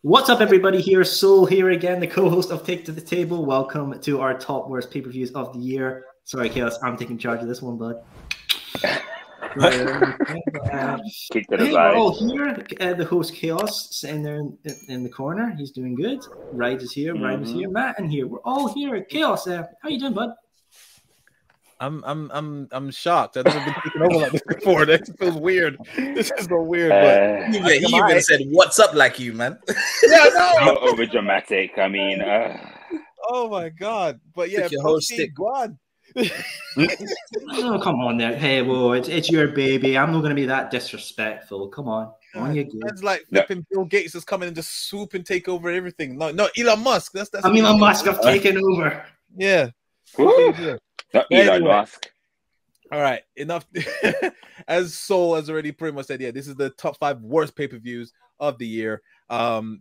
What's up, everybody? Here, Soul here again, the co-host of Take to the Table. Welcome to our top worst pay-per-views of the year. Sorry, Chaos, I'm taking charge of this one, bud. We're all here. The host Chaos sitting there in the corner. He's doing good. Ride is here. Rhyme is here. Matt in here. We're all here. Chaos, how you doing, bud? I'm shocked. I've never been taken over like this before. This feels weird. This is so weird. But he even said, "What's up?" like you, man. Yeah, no. Not over dramatic. I mean, oh my god. But yeah, your whole stick. Go on. Oh, come on there. Hey, whoa, it's your baby. I'm not going to be that disrespectful. Come on. On you go. It's like flipping Bill Gates is coming and just swoop and take over everything. No, Elon Musk. That's Elon Musk have taken over. Yeah. Not Elon Musk. All right, enough. As Soul has already pretty much said, yeah, this is the top 5 worst pay-per-views of the year. You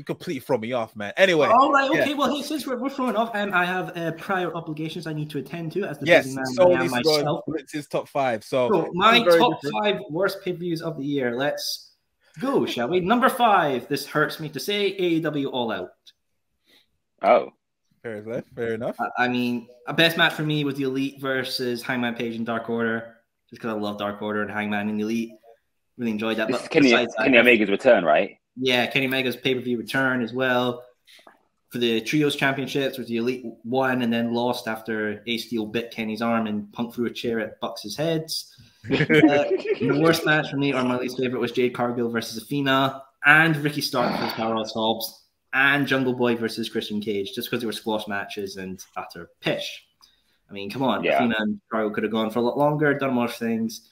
completely throw me off, man. Anyway. All right, okay. Yeah. Well, hey, since we're throwing off, I have prior obligations I need to attend to as the busy man so I am myself. It's his top 5. So my top 5 worst pay-per-views of the year. Let's go, shall we? Number 5. This hurts me to say, AEW All Out. Oh. Fair enough. I mean, a best match for me was the Elite versus Hangman Page and Dark Order, just because I love Dark Order and Hangman and the Elite. Really enjoyed that. This is Kenny Omega's return, right? Yeah, Kenny Omega's pay-per-view return as well. For the Trios Championships, where the Elite won and then lost after Ace Steel bit Kenny's arm and Punk threw a chair at Bucks' heads. The worst match for me, or my least favorite, was Jade Cargill versus Athena and Ricky Stark versus Powerhouse Hobbs. And Jungle Boy versus Christian Cage, just because they were squash matches and utter pish. I mean, come on. Yeah. Athena and Cargill could have gone for a lot longer, done more things.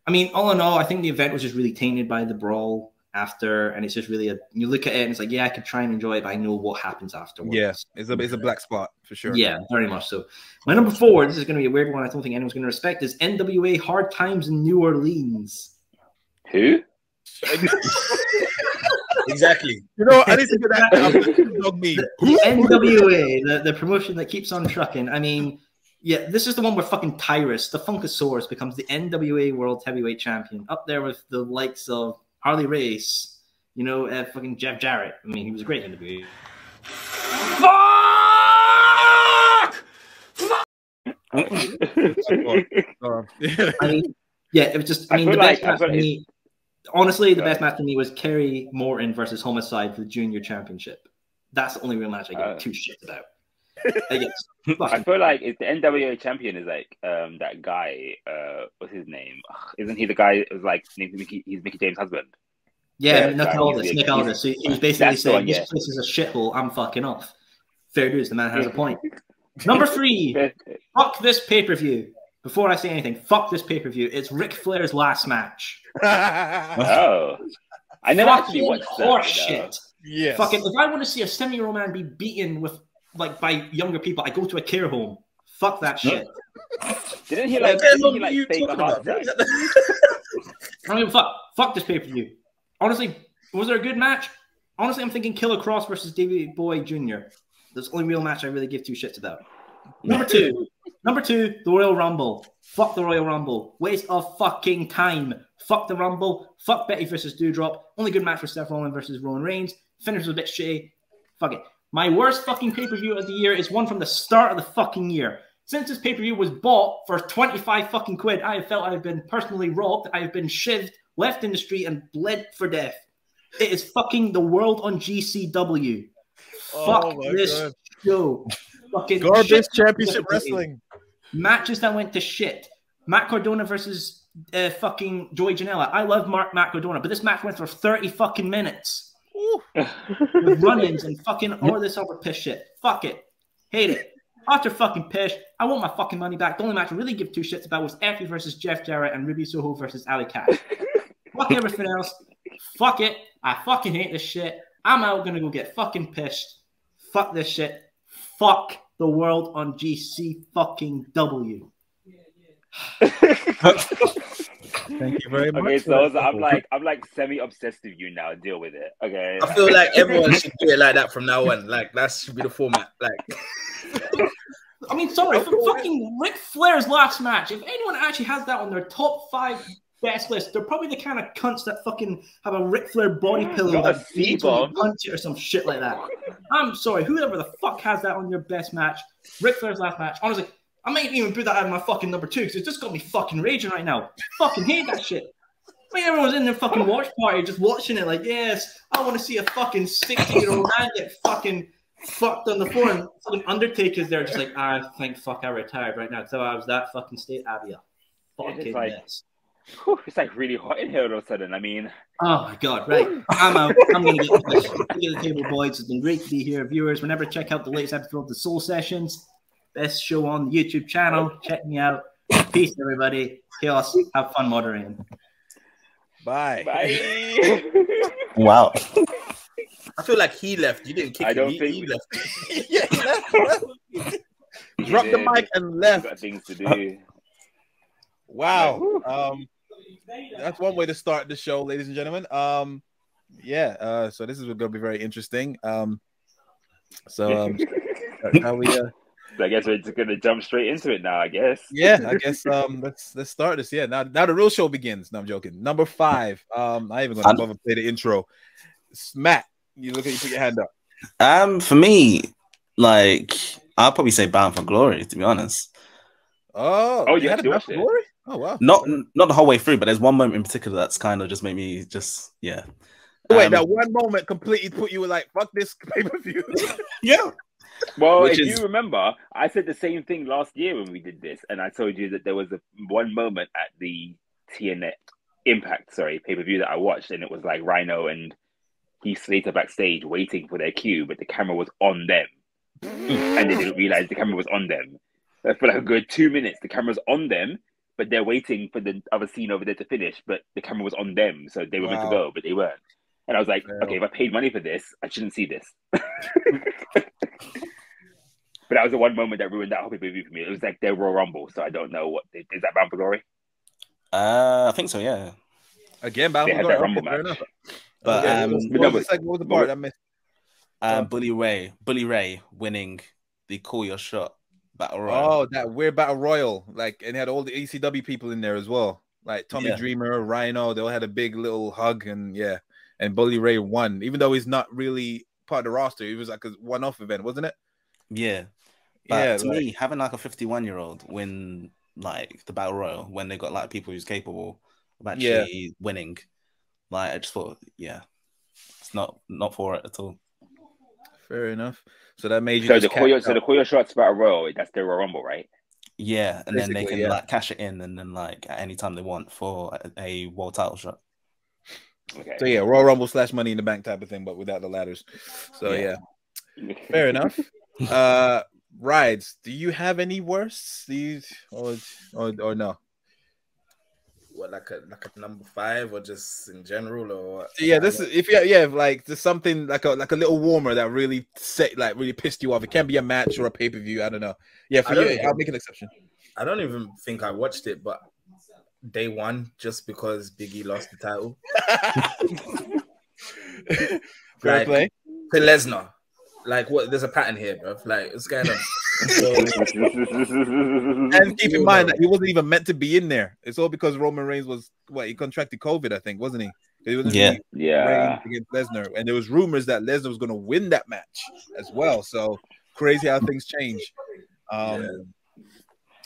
I mean, all in all, I think the event was just really tainted by the brawl after, and it's just really you look at it and it's like, yeah, I could try and enjoy it, but I know what happens afterwards. Yeah, it's a black spot for sure. Yeah, very much so. My number 4, this is going to be a weird one I don't think anyone's going to respect, is NWA Hard Times in New Orleans. Who? Exactly. You know, I need to get that. The NWA, the promotion that keeps on trucking. I mean, yeah, this is the one where fucking Tyrus, the Funkasaurus, becomes the NWA World Heavyweight Champion, up there with the likes of Harley Race, you know, fucking Jeff Jarrett. I mean, he was a great NWA. I mean, yeah, it was just. I mean, the best match for me. Honestly, the best match for me was Kerry Morton versus Homicide for the Junior Championship. That's the only real match I give 2 shits about. I feel like if the NWA champion is like that guy. What's his name? Isn't he the guy? Who's like he's Mickey James' husband? Yeah, Nick Aldis. So he was basically saying, "This place is a shithole. I'm fucking off." Fair dues. The man has a point. Number 3. Fuck this pay-per-view. Before I say anything, fuck this pay-per-view. It's Ric Flair's last match. Oh. I never actually watched that. Shit. Yes. Fucking, if I want to see a 70-year-old man be beaten with by younger people, I go to a care home. Fuck that shit. Didn't he fake a heart attack? I don't give a fuck. Fuck this pay-per-view. Honestly, was there a good match? Honestly, I'm thinking Killer Cross versus Davey Boy Jr. That's the only real match I really give 2 shits about. Number 2, the Royal Rumble. Fuck the Royal Rumble. Waste of fucking time. Fuck the Rumble. Fuck Betty versus Doudrop. Only good match for Seth Rollins versus Roman Reigns. Finish was a bit shitty. Fuck it. My worst fucking pay-per-view of the year is one from the start of the fucking year. Since this pay-per-view was bought for 25 fucking quid, I have felt I have been personally robbed. I have been shivved, left in the street, and bled for death. It is fucking the World on GCW. Fuck this show. Fucking garbage championship wrestling. Matches that went to shit. Matt Cardona versus fucking Joey Janela. I love Matt Cardona, but this match went for 30 fucking minutes. With run-ins and fucking all this other piss shit. Fuck it. Hate it. After fucking pish, I want my fucking money back. The only match I really give 2 shits about was Effie versus Jeff Jarrett and Ruby Soho versus Ali Cash. Fuck everything else. Fuck it. I fucking hate this shit. I'm out gonna go get fucking pissed. Fuck this shit. Fuck the World on GC fucking W. Thank you very much. Okay, so I'm like semi-obsessed with you now. Deal with it. Okay. I feel like everyone should do it like that from now on. Like that should be the format. Like, I mean, sorry, for fucking Ric Flair's last match. If anyone actually has that on their top 5 best list. They're probably the kind of cunts that fucking have a Ric Flair body pillow Not a that beats when you C-bomb. punch it or some shit like that. I'm sorry, whoever the fuck has that on your best match, Ric Flair's last match, honestly, I might even put that out of my fucking number 2 because it's just got me fucking raging right now. Fucking hate that shit. I mean, everyone's in their fucking watch party just watching it like, yes, I want to see a fucking 60-year-old man get fucking fucked on the floor, and fucking Undertaker's there just like, thank fuck I retired right now because I was that fucking state. I'd be a fucking mess. It's like really hot in here all of a sudden. I mean, oh my god, right. I'm out. I'm going to get this. Get the table, boys. It's been great to be here. Viewers, whenever check out the latest episode of the Soul Sessions, best show on the YouTube channel. Check me out. Peace, everybody. Chaos. Have fun moderating. Bye. bye. Wow. I feel like he left. You didn't kick I him. don't He think left. Yeah, he left. Dropped the mic and left. Got things to do. Wow. That's one way to start the show, ladies and gentlemen. So this is going to be very interesting. How we So I guess we're just gonna jump straight into it now. I guess. Yeah, I guess let's start this. Yeah, now the real show begins. No, I'm joking. Number 5. I'm not even gonna bother play the intro. Matt, you put your hand up. For me, like I'll probably say Bound for Glory, to be honest. Oh, you had actually a watched it? glory? Oh wow. Not the whole way through, but there's one moment in particular that's kind of just made me yeah. Wait, that one moment completely put you like, fuck this pay-per-view. Yeah. Well, if you remember, I said the same thing last year when we did this, and I told you that there was one moment at the TNA Impact, pay-per-view that I watched, and it was like Rhino and Heath Slater backstage waiting for their cue, but the camera was on them, and they didn't realize the camera was on them. For like a good 2 minutes, the camera's on them, but they're waiting for the other scene over there to finish, but the camera was on them, so they were meant to go, but they weren't. And I was like, okay, if I paid money for this, I shouldn't see this. But that was the one moment that ruined that whole pay-per-view for me. It was like their Royal Rumble, so I don't know what is that Bound for Glory? I think so. Yeah. Again, Bound They for had Glory. that Rumble Fair match. enough. But what was the part I missed? Bully Ray winning the Call Your Shot Battle Royal. Oh, that weird Battle Royal. Like, and it had all the ECW people in there as well. Like Tommy Dreamer, Rhino, they all had a big little hug, and Bully Ray won. Even though he's not really part of the roster, he was like a one-off event, wasn't it? Yeah. But to me, having like a 51-year-old win like the Battle Royal when they got like people who's capable of actually winning, like I just thought, it's not for it at all. Fair enough. So that made you. So the Call Your Shots Battle Royal, that's their Royal Rumble, right? Yeah, and then they can Basically, like cash it in, and then like at any time they want for a world title shot. Okay. So Royal Rumble / Money in the Bank type of thing, but without the ladders. So fair enough. Rides, do you have any worse? Or no? What, like a number 5, or just in general, or what? Yeah, this is like there's something like a little warmer that really really pissed you off. It can be a match or a pay-per-view. I don't know. Yeah, for you, I'll make an exception. I don't even think I watched it, but day one, just because Biggie lost the title. Fair play. To Lesnar. Like, what? There's a pattern here, bro. Like, what's going on? And keep in mind that he wasn't even meant to be in there. It's all because Roman Reigns he contracted COVID, I think, wasn't he? He wasn't against Lesnar, and there was rumors that Lesnar was going to win that match as well. So crazy how things change.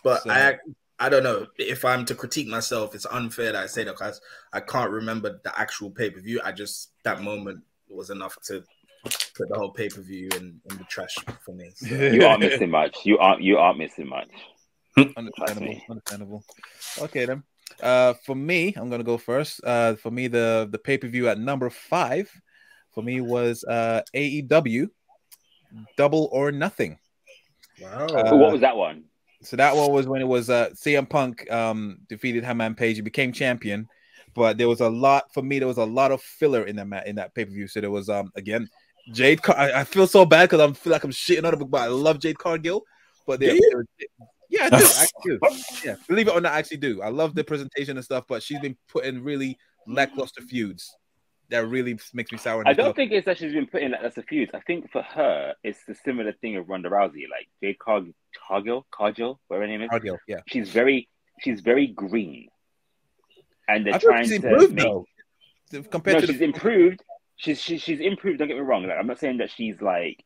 But I don't know if I'm to critique myself. It's unfair that I say that because I can't remember the actual pay-per-view. That moment was enough to put the whole pay-per-view in the trash for me. So. You aren't missing much. You aren't missing much. Understandable. Okay then. For me, I'm gonna go first. For me, the pay-per-view at number 5 for me was AEW Double or Nothing. Wow. What was that one? So that one was when it was CM Punk defeated Hangman Page. He became champion, but there was a lot of filler in that pay-per-view. So there was again Jade. I feel so bad because I feel like I'm shitting on it, but I love Jade Cargill. But I do. Yeah, believe it or not, I actually do. I love the presentation and stuff, but she's been put in really lackluster feuds. That really makes me sour. I don't think it's that she's been put in lackluster feuds. I think for her, it's the similar thing of Ronda Rousey, like Jade Cargill, whatever her name is. Cargill, yeah. She's very green. and they're trying to make. Compared to she's improved. She's improved. Don't get me wrong. Like, I'm not saying that she's like,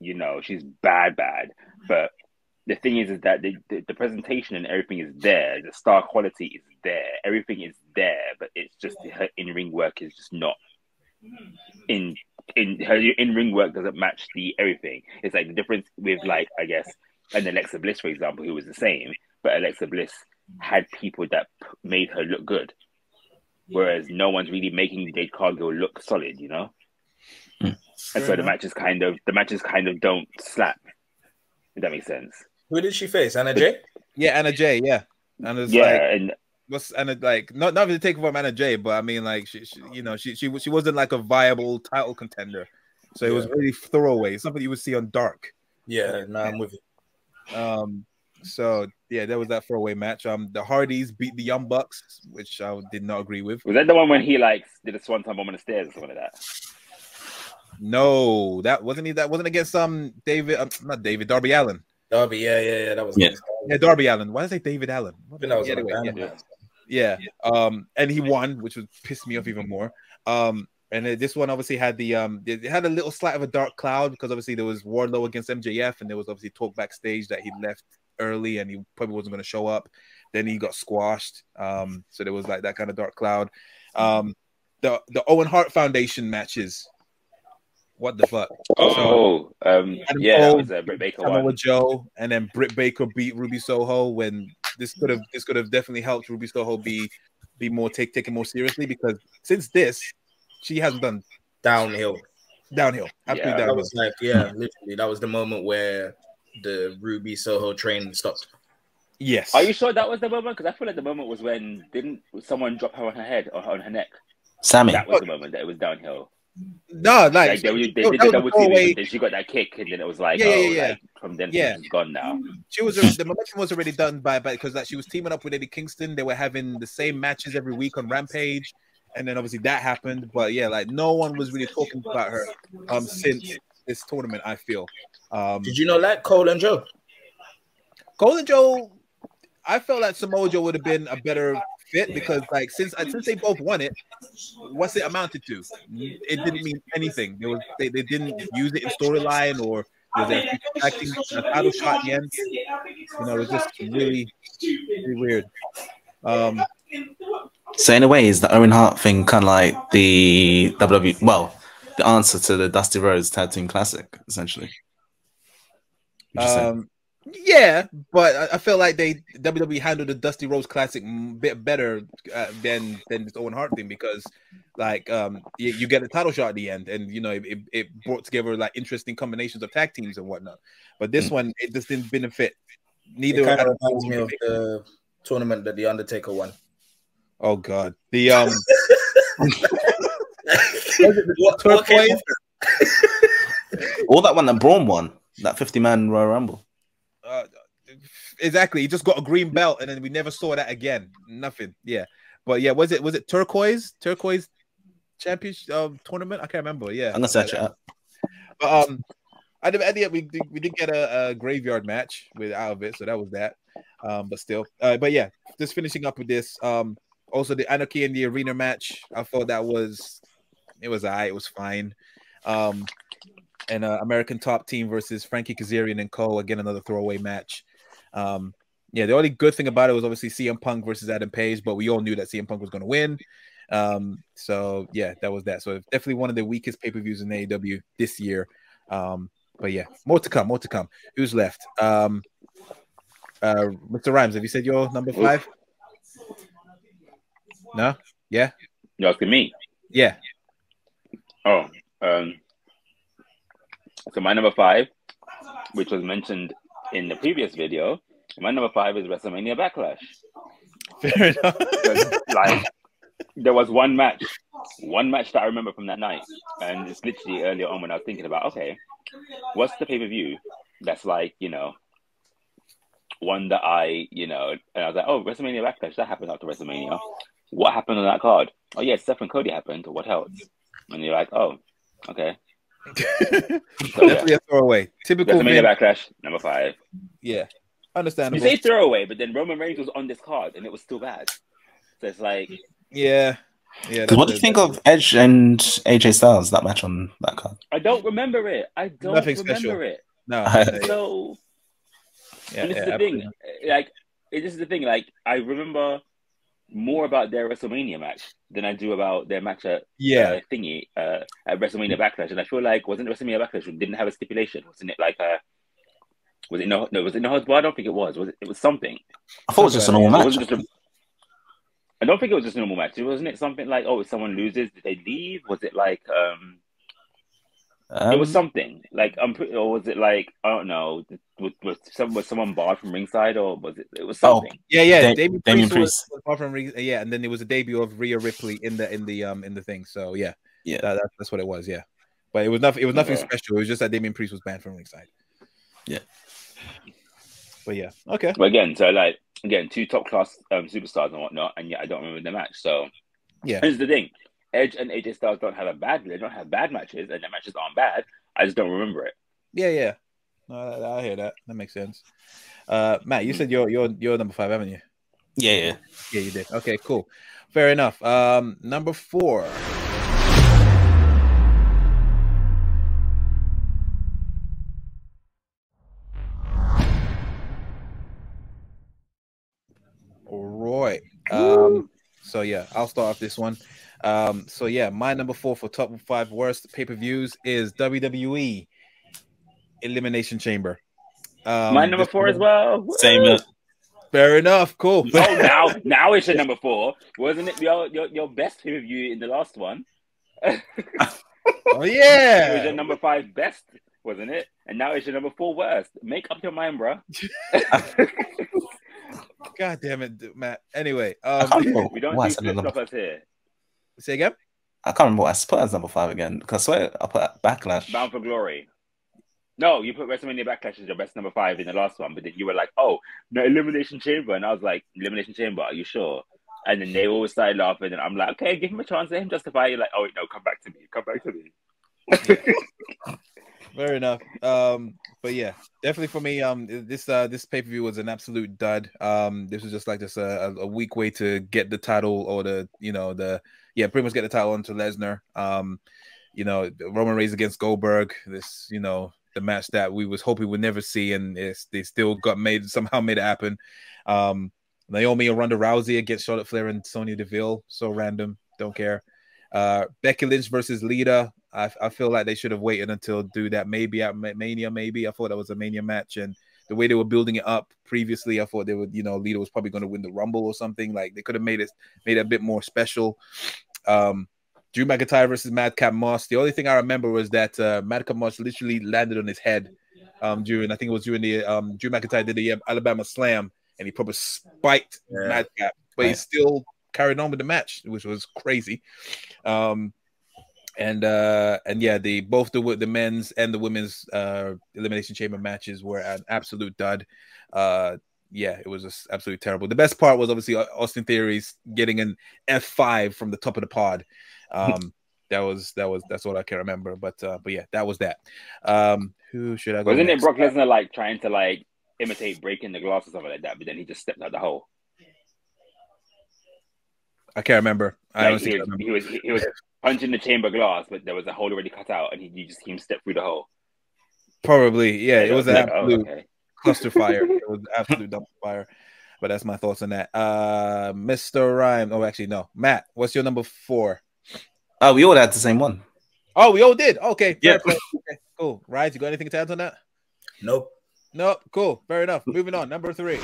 she's bad, but the thing is that the presentation and everything is there. The star quality is there. Everything is there, but it's just her in-ring work is just not in her in-ring work doesn't match the everything. It's like the difference with, like, I guess, and Alexa Bliss, for example, who was the same, but Alexa Bliss had people that made her look good, whereas no one's really making Jade Cargill look solid, And so the matches kind of don't slap. If that makes sense. Who did she face? Anna Jay? Yeah, Anna Jay. Yeah, and it's what's Anna like? Not to take from Anna Jay, but I mean, like, she wasn't like a viable title contender, so it was really throwaway. Something you would see on Dark. Yeah, I'm with you. So yeah, there was that throwaway match. The Hardys beat the Young Bucks, which I did not agree with. Was that the one when he like did a swanton bomb on the stairs or something like that? No, that wasn't against David, not David, Darby Allin. Darby, yeah, that was Darby Allin. Why did I say David Allin? And he won, which would piss me off even more. And this one obviously had it had a little slight of a dark cloud because obviously there was Wardlow against MJF, and there was obviously talk backstage that he left early and he probably wasn't going to show up. Then he got squashed. So there was like that kind of dark cloud. The Owen Hart Foundation matches. What the fuck? That was Britt Baker one. Joe, and then Britt Baker beat Ruby Soho when this could have definitely helped Ruby Soho be more taken more seriously, because since this she hasn't done downhill. Absolutely downhill. That was like, literally, that was the moment where the Ruby Soho train stopped. Yes. Are you sure that was the moment? Because I feel like the moment was when didn't someone drop her on her head or on her neck? Sammy. That was the moment that it was downhill. No, they did the double team, then she got that kick, and then it was like, like, from then she's gone now. She was the momentum was already done by because she was teaming up with Eddie Kingston. They were having the same matches every week on Rampage, and then obviously that happened. But yeah, like no one was really talking about her since this tournament, I feel. Did you know that Cole and Joe? I felt like Samoa Joe would have been a better fit, because like since they both won it, what's it amounted to? It didn't mean anything. They didn't use it in storyline, or was there acting a title shot at the end. It was just really, really weird. So in a way, is the Owen Hart thing kind of like the WWE? Well, the answer to the Dusty Rhodes Tag Team Classic, essentially. Yeah, but I feel like WWE handled the Dusty Rhodes Classic a bit better than this Owen Hart thing, because like you get a title shot at the end, and it brought together like interesting combinations of tag teams and whatnot. But this one, it just didn't benefit neither. It kind of reminds me of the tournament that the Undertaker won. Oh God, the all that one that Braun won, that 50-man Royal Rumble. Exactly. He just got a green belt, and then we never saw that again. Nothing. Yeah, but yeah, was it turquoise championship tournament? I can't remember. Yeah, I'm gonna search it up. But we did get a graveyard match out of it, so that was that. But still, but yeah, just finishing up with this. Also the Anarchy in the Arena match, I thought it was alright. It was fine. And American Top Team versus Frankie Kazarian and Co. Again, another throwaway match. The only good thing about it was obviously CM Punk versus Adam Page, but we all knew that CM Punk was going to win. So yeah, that was that. So definitely one of the weakest pay-per-views in AEW this year. But yeah, more to come. Who's left? Mr. Rhymes, have you said your number 5? No? Yeah? You're asking me? Yeah. Oh, so my number 5, which was mentioned in the previous video, my number 5 is WrestleMania Backlash. Fair enough. Like, there was one match that I remember from that night, and it's literally earlier on when I was thinking about, okay, what's the pay-per-view that's like, one that I, and I was like, oh, WrestleMania Backlash, that happened after WrestleMania. What happened on that card? Oh yeah, Seth and Cody happened. What else? And you're like, oh, okay. Definitely a throwaway. Typical WrestleMania Backlash, number 5. Yeah, understandable. You say throwaway, but then Roman Reigns was on this card, and it was still bad. So it's like, Yeah. Because what do you think of Edge and AJ Styles, that match on that card? I don't remember it. Nothing special. It. No. So, and this is the thing. Like, this is the thing. Like, I remember more about their WrestleMania match than I do about their match at at WrestleMania Backlash. And I feel like wasn't WrestleMania Backlash didn't have a stipulation? Wasn't it like a? Was it no? Was it no holds barred? I don't think it was. Was it? It was something. I thought it was just a normal match. I don't think it was just a normal match. Wasn't it something like, oh, if someone loses, did they leave? Was it like, it was something like, or was it like, I don't know, was someone barred from ringside, or was it? It was something. Oh, yeah. Damian Priest was barred from ring. Yeah, and then there was a debut of Rhea Ripley in the thing. So yeah, that's what it was. Yeah, but it was nothing. It was nothing special. It was just that Damian Priest was banned from ringside. Yeah. But yeah, okay. But again, two top class superstars and whatnot, and yet I don't remember the match. So yeah, here's the thing: Edge and AJ Styles don't have bad matches, and their matches aren't bad. I just don't remember it. Yeah. No, I hear that. That makes sense. Matt, you said you're number 5, haven't you? Yeah, you did. Okay, cool. Fair enough. Number 4. Right. So yeah, I'll start off this one. So yeah, my number 4 for top 5 worst pay-per-views is WWE Elimination Chamber. My number 4 as well. Same. Fair enough. Cool. Oh, now it's your number 4. Wasn't it your best pay-per-view in the last one? Oh yeah. It was your number 5 best, wasn't it? And now it's your number 4 worst. Make up your mind, bro. God damn it, Matt. Anyway, we don't do flip-floppers here. Say again? I can't remember what I put as number 5 again. Because I swear I put Backlash. Bound for Glory. No, you put WrestleMania Backlash as your best number 5 in the last one, but then you were like, oh, no, Elimination Chamber. And I was like, Elimination Chamber, are you sure? And then they all started laughing, and I'm like, okay, give him a chance, let him justify. You're like, oh, wait, no, come back to me. Fair enough. But yeah, definitely for me, this pay-per-view was an absolute dud. This was just like a weak way to get the title, or pretty much get the title onto Lesnar. Roman Reigns against Goldberg, the match that we was hoping we'd never see, and they still somehow made it happen. Naomi and Ronda Rousey against Charlotte Flair and Sonya Deville, so random, don't care. Becky Lynch versus Lita. I feel like they should have waited until do that maybe at Mania. Maybe I thought that was a Mania match, and the way they were building it up previously, I thought they would, Lita was probably going to win the Rumble or something. Like they could have made it a bit more special. Drew McIntyre versus Madcap Moss. The only thing I remember was that Madcap Moss literally landed on his head during the Drew McIntyre did the Alabama Slam, and he probably spiked Madcap, but he still carried on with the match, which was crazy. Both the men's and the women's Elimination Chamber matches were an absolute dud. It was just absolutely terrible. The best part was obviously Austin Theory's getting an F5 from the top of the pod. That's what I can remember. But yeah, that was that. Who should I go? Wasn't it Brock Lesnar like trying to like imitate breaking the glass or something like that? But then he just stepped out the hole. I can't remember. He was punching the chamber glass, but there was a hole already cut out, and he stepped through the hole. Probably, yeah. It was an absolute cluster fire. It was an absolute dumpster fire. But that's my thoughts on that. Mr. Rhyme. Oh, actually, no. Matt, what's your number 4? Oh, we all had the same one. Oh, we all did. Okay. Yeah. Okay, cool. Ryan, you got anything to add on that? Nope. Cool. Fair enough. Moving on. Number 3.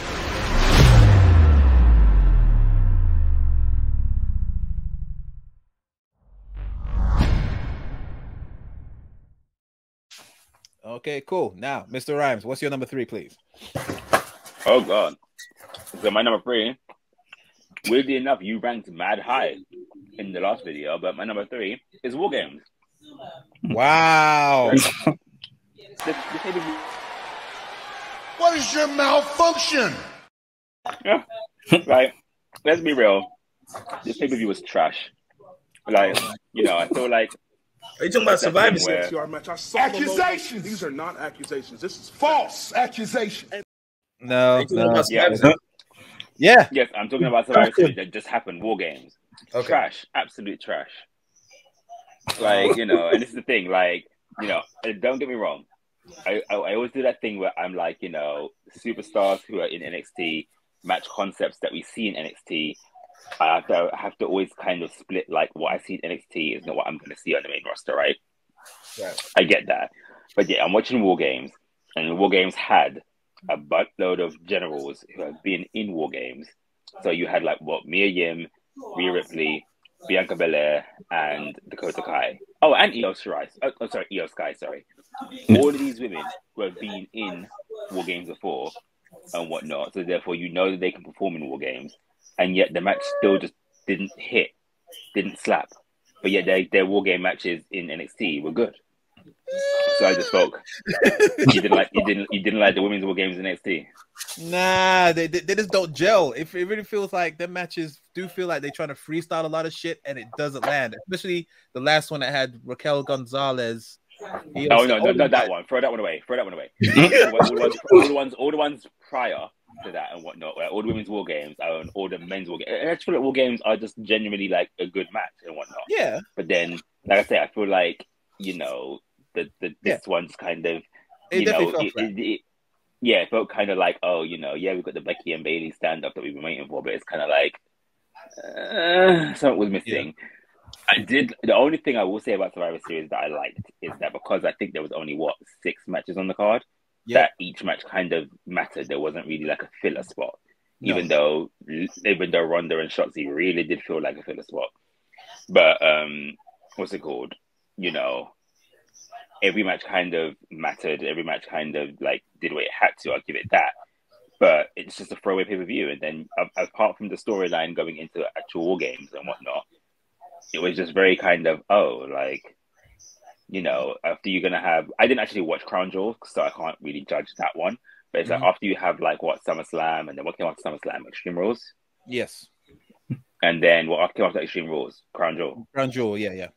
Okay, cool. Now, Mr. Rhymes, what's your number 3, please? Oh, God. So my number 3, weirdly enough, you ranked mad high in the last video, but my number 3 is War Games. Wow. What is your malfunction? Yeah. Like, let's be real. This pay-per-view was trash. Like, I feel like... Are you talking about Survivor Series? Accusations! These are not accusations. This is false accusation. No. Yeah. Yeah. Yes, I'm talking about Survivor Series that just happened, War Games. Okay. Trash, absolute trash. Like, you know, and this is the thing, like, you know, don't get me wrong. I always do that thing where I'm like, you know, superstars who are in NXT, match concepts that we see in NXT, I have to always kind of split, like, what I see in NXT is not what I'm going to see on the main roster, right? Yeah. I get that. But yeah, I'm watching War Games, and War Games had a buttload of generals who have been in War Games. So you had, like, what, Mia Yim, Rhea Ripley, Bianca Belair, and Dakota Kai. Oh, and Io Shirai. Oh, sorry, Io Sky, sorry. All of these women who have been in War Games before and whatnot, so therefore you know that they can perform in War Games, and yet the match still just didn't hit, didn't slap. But yet their War Game matches in NXT were good. So I just spoke. You didn't like the women's War Games in NXT. Nah, they just don't gel. It really feels like their matches do feel like they're trying to freestyle a lot of shit and it doesn't land. Especially the last one that had Raquel Gonzalez. No, not that one. Throw that one away. all the ones prior to that and whatnot. Where all the women's War Games and all the men's War Games. I feel like War Games are just genuinely like a good match and whatnot. Yeah. But then, like I say, I feel like, you know, this one's kind of, you know, it felt kind of like, oh, you know, yeah, we've got the Becky and Bailey stand up that we've been waiting for, but it's kind of like something was missing. Yeah. The only thing I will say about Survivor Series that I liked is that because I think there was only 6 matches on the card, that each match kind of mattered. There wasn't really like a filler spot, even though Ronda and Shotzi really did feel like a filler spot. But what's it called? You know, every match kind of mattered. Every match kind of like did what it had to. I'll give it that. But it's just a throwaway pay-per-view. And then apart from the storyline going into actual War Games and whatnot, it was just very kind of, like, you know, after you're going to have... I didn't actually watch Crown Jewel, so I can't really judge that one. But it's like after you have, like, SummerSlam, and then what came after SummerSlam? Extreme Rules? Yes. And then what came after Extreme Rules? Crown Jewel? Crown Jewel, yeah.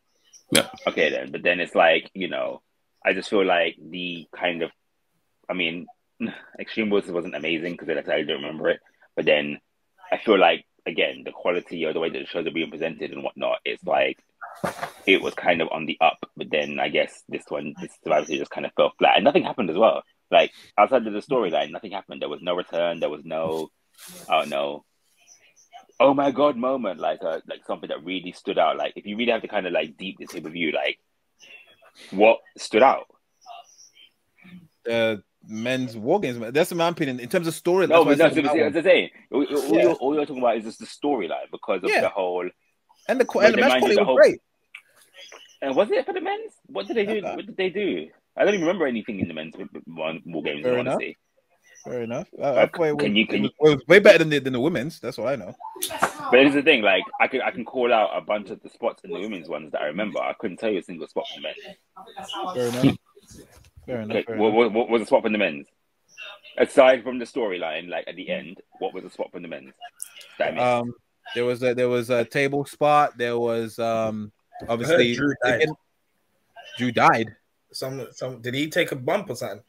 Okay, then. But then it's like, you know, I just feel like the kind of... I mean, Extreme Rules wasn't amazing because I don't remember it. But then I feel like, again, the quality or the way that the shows are being presented and whatnot, it's like it was kind of on the up. But then I guess this Survivor Series just kind of fell flat, and nothing happened as well. Like outside of the storyline, nothing happened. There was no return. There was no, oh my god moment, like something that really stood out. Like if you really have to kind of like deep this pay-per-view, like what stood out? Men's War Games. That's in my opinion. In terms of story, no, but that's the thing. All you're talking about is just the storyline because of the whole and the match quality was great. And was it for the men's? What did they do? What did they do? I don't even remember anything in the men's War Games. Fair enough. It was way better than the women's. That's what I know. But here's the thing: like I can call out a bunch of the spots in the women's ones that I remember. I couldn't tell you a single spot from the men's. Fair enough. What was the spot from the men's? Aside from the storyline, like at the end, what was the spot from the men's? There was a table spot. There was obviously Drew died. Some did he take a bump or something?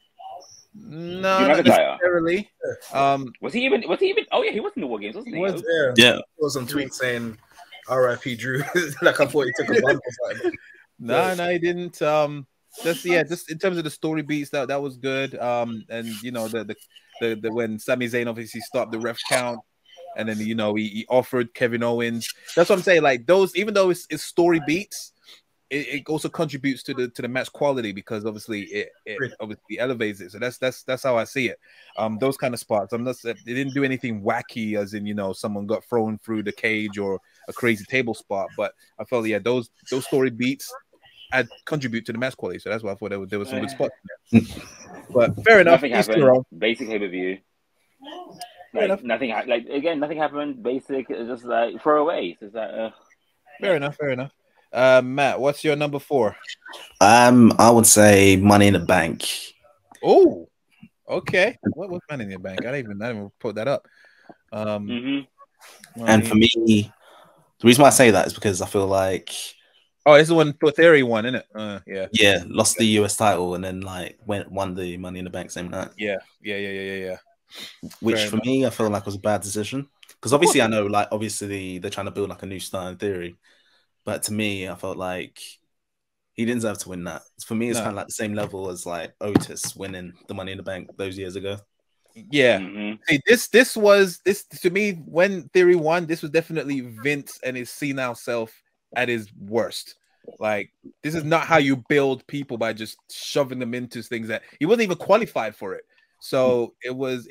No, not necessarily. Was he even? Oh yeah, he was in the War Games, wasn't he? Yeah. There was some tweet saying "R.I.P. Drew." Like I thought he took a bump or something. No, he didn't. Just in terms of the story beats, that was good. And you know the when Sami Zayn obviously stopped the ref count, and then you know he offered Kevin Owens. That's what I'm saying. Like those, even though it's story beats, it also contributes to the match quality because obviously it obviously elevates it. So that's how I see it. Those kind of spots. They didn't do anything wacky, as in you know someone got thrown through the cage or a crazy table spot. But I felt those story beats I'd contribute to the match quality, so that's why I thought there was some good spots in there. But fair enough. Nothing happened. Basic pay-per-view. Nothing happened. Basic, it's just like throwaway. So it's like, Fair enough. Matt, what's your number 4? I would say Money in the Bank. Oh, okay. What was Money in the Bank? I didn't even put that up. And for me, the reason why I say that is because I feel like. Oh, this is one Theory one, isn't it? Yeah, lost the US title and then like won the Money in the Bank same night. Yeah. Which for me, I feel like was a bad decision Because obviously I know, like, obviously they're trying to build like a new star in theory, but to me, I felt like he didn't deserve to win that. For me, it's kind of like the same level as like Otis winning the Money in the Bank those years ago. Yeah. See, this to me, when Theory won, this was definitely Vince and his senile self at his worst. Like, this is not how you build people, by just shoving them into things that he wasn't even qualified for it. So it was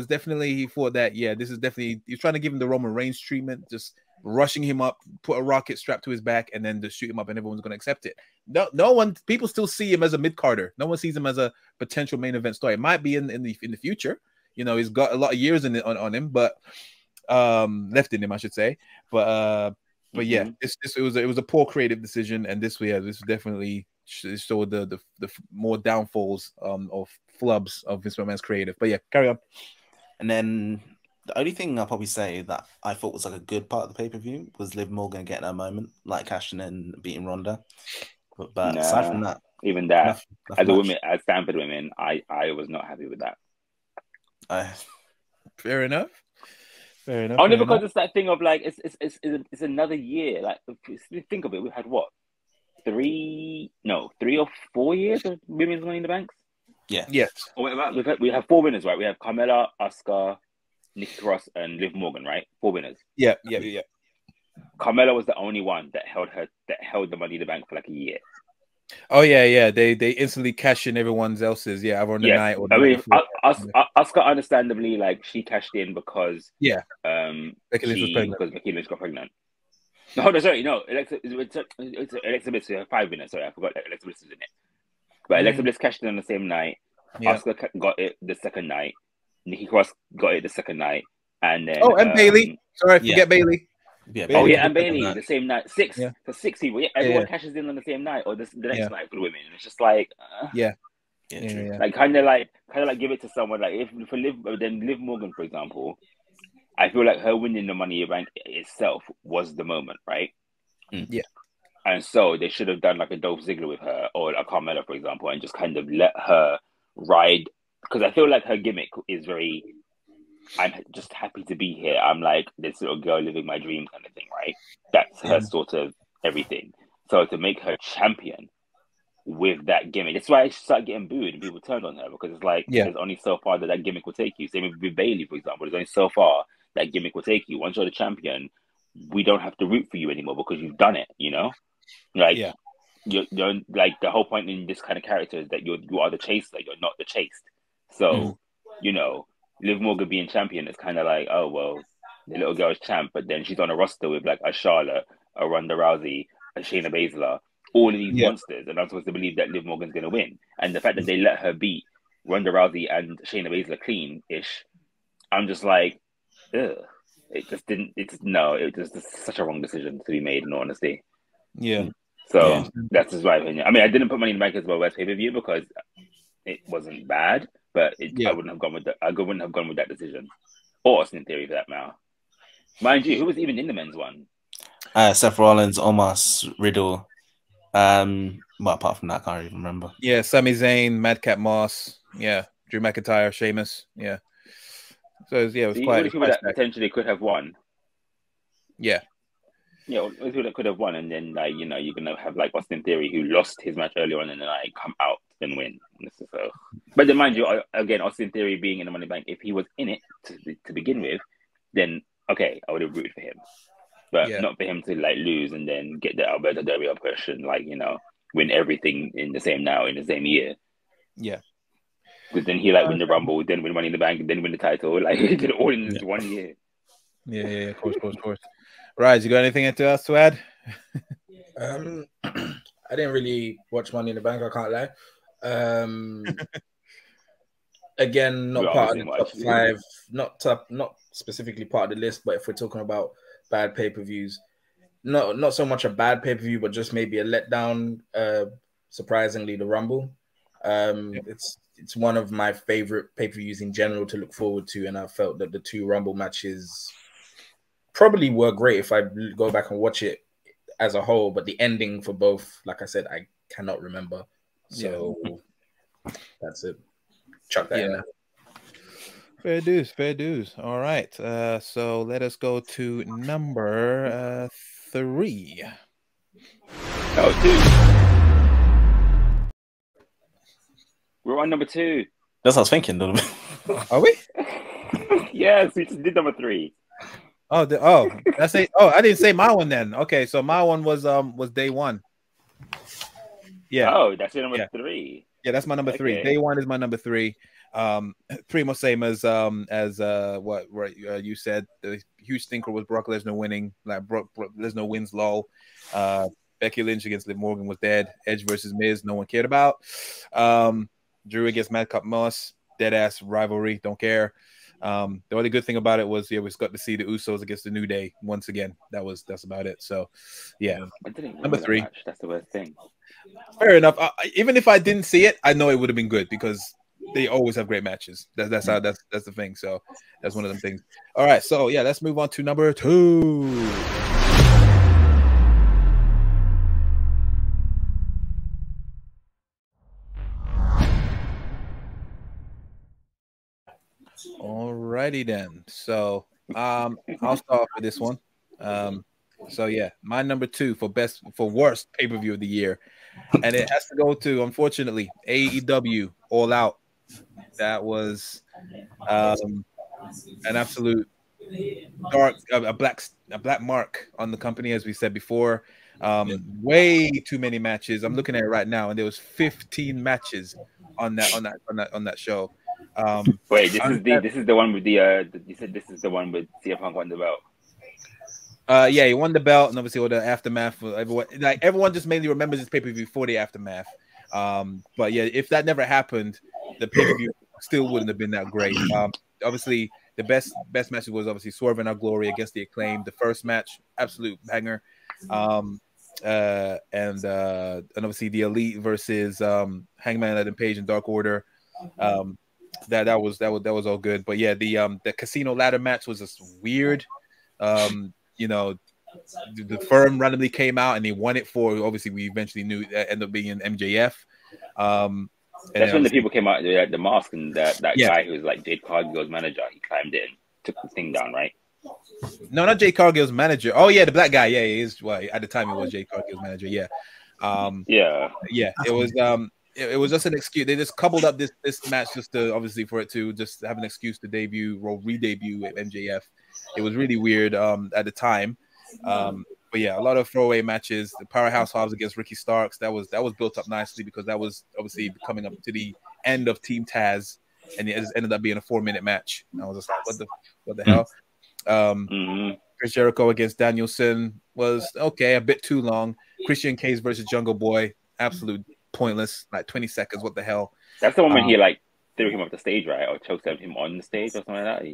definitely, he thought that, yeah, this is definitely, he's trying to give him the Roman Reigns treatment, just rushing him up, put a rocket strapped to his back, and then just shoot him up, and everyone's going to accept it. No one, people still see him as a mid-carder. No one sees him as a potential main event star. It might be in the future. You know, he's got a lot of years on him, but left in him, I should say. But yeah, it was a poor creative decision, and this definitely showed the more downfalls of flubs of Vince McMahon's creative. But yeah, carry on. And then the only thing I'll probably say that I thought was like a good part of the pay-per-view was Liv Morgan getting her moment, like cashing in and beating Ronda. But aside from that, even that, nothing as Stanford women, I was not happy with that. Fair enough. Only because it's that thing of like it's another year. Like, think of it, we've had what 3 or 4 years of women's Money in the Banks. Yeah. Yes. Or whatever. We have 4 winners, right? We have Carmella, Asuka, Nikki Cross, and Liv Morgan, right? 4 winners. Yeah. Carmella was the only one that held the Money in the Bank for like a year. Oh yeah. They instantly cash in everyone else's. Yeah, either on the night or the night before. Asuka, understandably, like, she cashed in because Becky Lynch was pregnant. Because Becky Lynch got pregnant. No, Alexa Bliss, 5 winners. Sorry, I forgot that Alexa Bliss was in it. But Alexa Bliss cashed in on the same night. Yeah. Asuka got it the second night. Nikki Cross got it the second night, and then and Bailey. Sorry, forget Bailey. Yeah, and Bailey the same night. 6 people. Yeah, everyone cashes in on the same night or the next night for the women. It's just like like kind of like give it to someone. Like, if for Liv Morgan, for example, I feel like her winning the Money in the Bank itself was the moment, right? Yeah. And so they should have done like a Dolph Ziggler with her, or a Carmella, for example, and just kind of let her ride, because I feel like her gimmick is very, I'm just happy to be here. I'm like this little girl living my dream kind of thing, right? That's her sort of everything. So to make her champion with that gimmick, that's why she started getting booed and people turned on her, because it's like there's only so far that gimmick will take you. Same with Bailey, for example. There's only so far that gimmick will take you. Once you're the champion, we don't have to root for you anymore because you've done it, you know? Like, you're like, the whole point in this kind of character is that you are the chaser, you're not the chased. So, you know, Liv Morgan being champion is kind of like, oh, well, the little girl's champ, but then she's on a roster with like a Charlotte, a Ronda Rousey, a Shayna Baszler, all of these monsters, and I'm supposed to believe that Liv Morgan's going to win. And the fact that they let her beat Ronda Rousey and Shayna Baszler clean-ish, I'm just like, ugh. It was such a wrong decision to be made, in all honesty. Yeah. So that's just my opinion. I mean, I didn't put Money in the Bank as well as pay-per-view because it wasn't bad, but I wouldn't have gone with that. I wouldn't have gone with that decision, or Austin Theory for that matter. Mind you, who was even in the men's one? Seth Rollins, Omos, Riddle. Well, apart from that, I can't even remember. Yeah, Sami Zayn, Madcap Moss. Yeah, Drew McIntyre, Sheamus. Yeah. So it was quite. People that potentially could have won. Yeah. Yeah, people that could have won, and then like, you know, you're gonna have like Austin Theory, who lost his match earlier on, and then like come out and win. So, but then mind you, again, Austin Theory being in the Money in the Bank, if he was in it to begin with, then okay, I would have rooted for him, but not for him to like lose and then get the Alberto Del Rio push and like, you know, win everything in the same year. Yeah. Because then he like win the Rumble, then win Money in the Bank, then win the title. Like, he did it all in this 1 year. Yeah, of course. Right, you got anything else to add? I didn't really watch Money in the Bank, I can't lie. Again, not part of the top 5, not specifically part of the list, but if we're talking about bad pay-per-views, not so much a bad pay-per-view, but just maybe a letdown. Surprisingly, the Rumble. It's one of my favorite pay-per-views in general to look forward to, and I felt that the 2 Rumble matches probably were great if I go back and watch it as a whole, but the ending for both, like I said, I cannot remember. So that's it. Chuck that in there. Fair dues, fair dues. All right. So let us go to number 3. Oh, 2. We're on number 2. That's what I was thinking. Are we? Yes, we just did number 3. I didn't say my one then. Okay, so my one was day one. Yeah. Oh, that's your number 3. Yeah, that's my number 3. Day one is my number 3. Pretty much same as what you said. The huge stinker was Brock Lesnar winning. Like Brock Lesnar wins low. Becky Lynch against Liv Morgan was dead. Edge versus Miz, no one cared about. Drew against Madcap Moss, dead ass rivalry, don't care. The only good thing about it was we got to see the Usos against the New Day once again. That's about it. So yeah, number 3. That's the worst thing. Fair enough. Even if I didn't see it, I know it would have been good because they always have great matches. That's the thing. So that's one of them things. All right. So yeah, let's move on to number 2. Alrighty then. So I'll start off with this one. So yeah, my number 2 for worst pay-per-view of the year. And it has to go to, unfortunately, AEW All Out. That was an absolute a black mark on the company, as we said before. Way too many matches. I'm looking at it right now, and there was 15 matches on that show. Wait, this is the one with the you said this is the one with CM Punk won the belt. Yeah, he won the belt, and obviously all the aftermath. Everyone just mainly remembers this pay-per-view for the aftermath. But yeah, if that never happened, the pay-per-view still wouldn't have been that great. Obviously, the best match was obviously Swerve and Our Glory against the Acclaimed. The first match, absolute banger. And obviously the Elite versus Hangman Adam Page and Dark Order. That was all good. But yeah, the casino ladder match was just weird. You know, the firm randomly came out and they won it for, obviously we eventually knew that ended up being MJF. That's when the people came out with the mask, and that guy who was like Jade Cargill's manager, he climbed in, took the thing down, right? No, not Jade Cargill's manager. Oh yeah, the black guy. Yeah, he is. Well, at the time it was Jade Cargill's manager. Yeah. It was just an excuse. They just coupled up this match just to, obviously, for it to just have an excuse to debut or re-debut with MJF. It was really weird at the time. But yeah, a lot of throwaway matches. The Powerhouse Hobbs against Ricky Starks, that was built up nicely because that was obviously coming up to the end of Team Taz, and it ended up being a 4-minute match. And I was just like, what the hell? Chris Jericho against Danielson was okay, a bit too long. Christian Cage versus Jungle Boy, absolute pointless, like 20 seconds. What the hell? That's the one when he like threw him off the stage, right? Or chokeslammed him on the stage or something like that.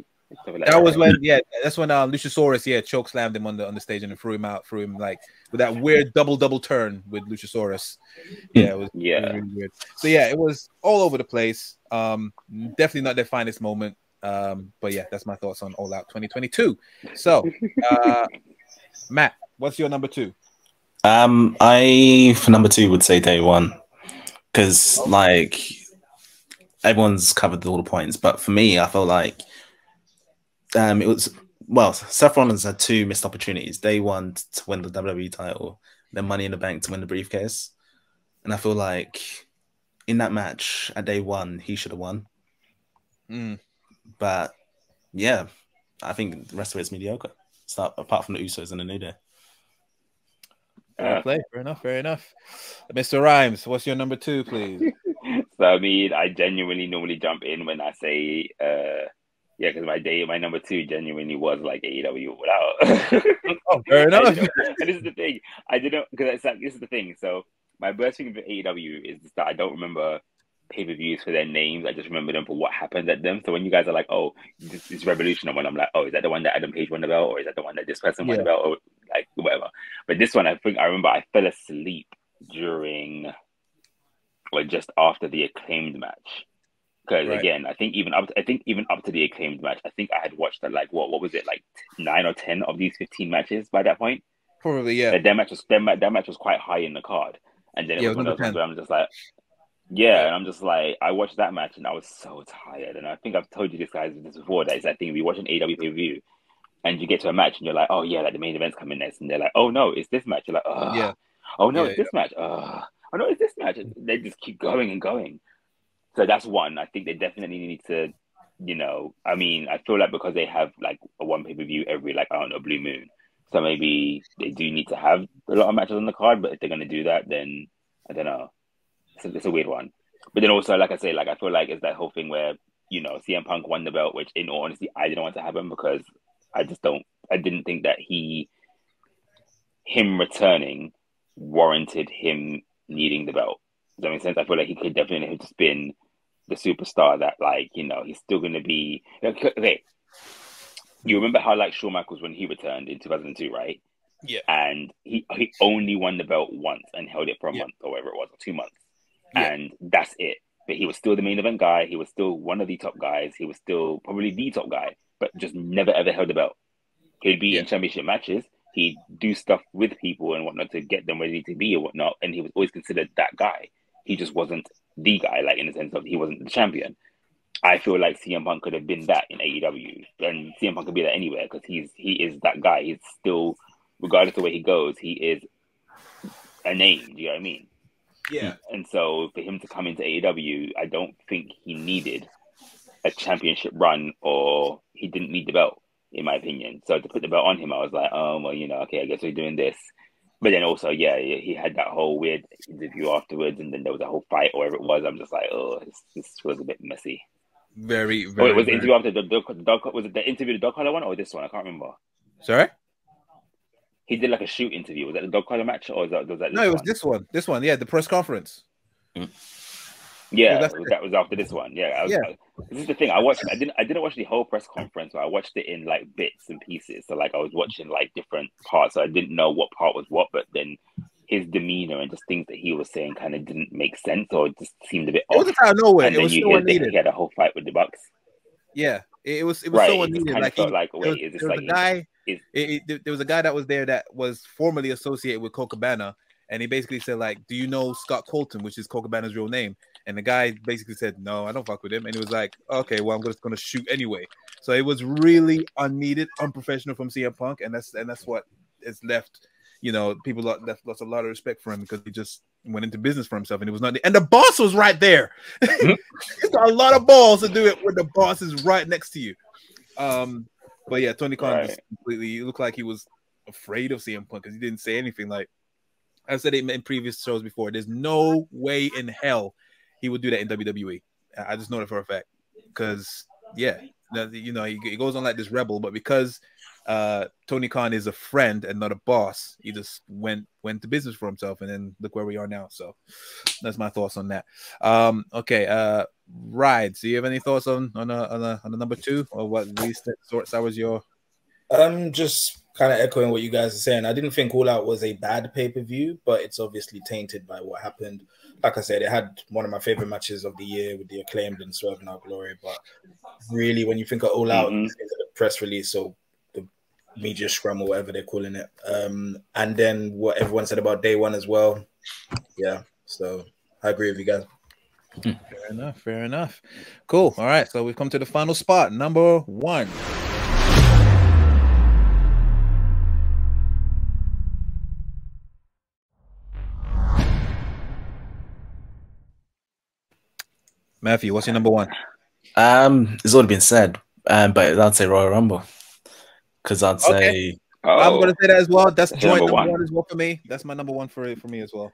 That's when Luchasaurus chokeslammed him on the stage and then threw him like with that weird double turn with Luchasaurus. It was really weird. So yeah, it was all over the place. Definitely not their finest moment. But yeah, that's my thoughts on All Out 2022. So Matt, what's your number 2? I for number 2 would say day one, because like everyone's covered all the points, but for me, I felt like it was, well, Seth Rollins had 2 missed opportunities. Day one to win the WWE title, then Money in the Bank to win the briefcase, and I feel like in that match at day one he should have won. But yeah, I think the rest of it's mediocre. Apart from the Usos and the New Day. Fair enough. Mr. Rhymes, what's your number 2, please? So I mean, I genuinely normally jump in when I say because my number 2 genuinely was like AEW without. Oh, fair enough. And this is the thing, I didn't, because it's like, this is the thing. So my worst thing with AEW is that I don't remember pay-per-views for their names. I just remember them for what happened at them. So when you guys are like, oh, this Revolution, and when I'm like, oh, is that the one that Adam Page won the belt, or is that the one that this person won the belt, or like whatever. But this one, I remember I fell asleep during or just after the Acclaimed match. Because again, I think even up to the Acclaimed match, I think I had watched like what was it, like 9 or 10 of these 15 matches by that point. Probably, yeah. That match was quite high in the card, and then it was one of those ones where I'm just like, Yeah, and I'm just like, I watched that match and I was so tired. And I think I've told you this guys this before. That is that thing we watch an AEW pay-per-view, and you get to a match and you're like, oh yeah, like the main event's coming next, and they're like, oh no, it's this match. You're like, oh, Yeah. oh no, Yeah, it's this match. Oh no, it's this match. And they just keep going and going. So that's one. I think they definitely need to, I mean, I feel like because they have like a one pay-per-view every, like, I don't know, Blue Moon. So maybe they do need to have a lot of matches on the card, but if they're going to do that, then I don't know. It's a weird one. But then also, like I say, like I feel like it's that whole thing where, CM Punk won the belt, which in all honesty, I didn't want to happen because I didn't think that him returning warranted him needing the belt. Does that make sense? I feel like he could definitely have just been the superstar that, like, he's still going to be. Okay, you remember how, like, Shawn Michaels, when he returned in 2002, right? Yeah. And he only won the belt once and held it for a month or whatever it was, or 2 months. Yeah. And that's it. But he was still the main event guy. He was still one of the top guys. He was still probably the top guy, but just never, ever held the belt. He'd be in championship matches. He'd do stuff with people and whatnot to get them where they need to be or whatnot. And he was always considered that guy. He just wasn't the guy, like, in the sense of he wasn't the champion. I feel like CM Punk could have been that in AEW. And CM Punk could be that anywhere because he is that guy. He's still, regardless of where he goes, he is a name. Do you know what I mean? Yeah. And so for him to come into AEW, I don't think he needed a championship run, or he didn't need the belt, in my opinion. So to put the belt on him, I was like, oh, well, okay, I guess we're doing this. But then also, yeah, he had that whole weird interview afterwards, and then there was a whole fight, or whatever it was. I'm just like, oh, this was a bit messy. Very, very. Oh, it was the interview after the dog. Was it the interview, the dog collar one, or this one? I can't remember. Sorry? He did like a shoot interview. Was that the dog collar match, or was that? No, it was this one. This one, yeah, the press conference. Yeah, that was after this one. Yeah, this is the thing. I didn't watch the whole press conference, but I watched it in like bits and pieces. So like I was watching like different parts. So I didn't know what part was what, but then his demeanor and just things that he was saying kind of didn't make sense, or it just seemed a bit off. It was out of nowhere. And then you hear that he had a whole fight with the Bucks. Yeah, it was right. So unneeded. Like, there was a guy that was there that was formerly associated with Colt Cabana, and he basically said, like, do you know Scott Colton, which is Colt Cabana's real name? And the guy basically said, no, I don't fuck with him. And he was like, okay, well, I'm just going to shoot anyway. So it was really unneeded, unprofessional from CM Punk, and that's what is left. People lost a lot of respect for him because he just went into business for himself, and it was not. And the boss was right there. He's got a lot of balls to do it when the boss is right next to you. But yeah, Tony Khan just completely. It looked like he was afraid of CM Punk because he didn't say anything. Like I said it in previous shows before, there's no way in hell he would do that in WWE. I just know that for a fact because he goes on like this rebel, but because Tony Khan is a friend and not a boss, he just went to business for himself, and then look where we are now. So that's my thoughts on that. Okay, Rides, do you have any thoughts on a number 2, or what least sorts? That was your just kind of echoing what you guys are saying. I didn't think All Out was a bad pay-per-view, but it's obviously tainted by what happened. Like I said, it had one of my favorite matches of the year with the Acclaimed and Swerve in Our Glory. But really, when you think of All Out, it's the press release or the media scrum or whatever they're calling it, and then what everyone said about Day One as well. Yeah, so I agree with you guys. Fair enough. Cool. All right, so we've come to the final spot, number 1. Matthew, what's your number 1? It's already been said, but I'd say Royal Rumble, because I'd say I'm going to say that as well. That's joint number 1 as well for me. That's my number 1 for me as well.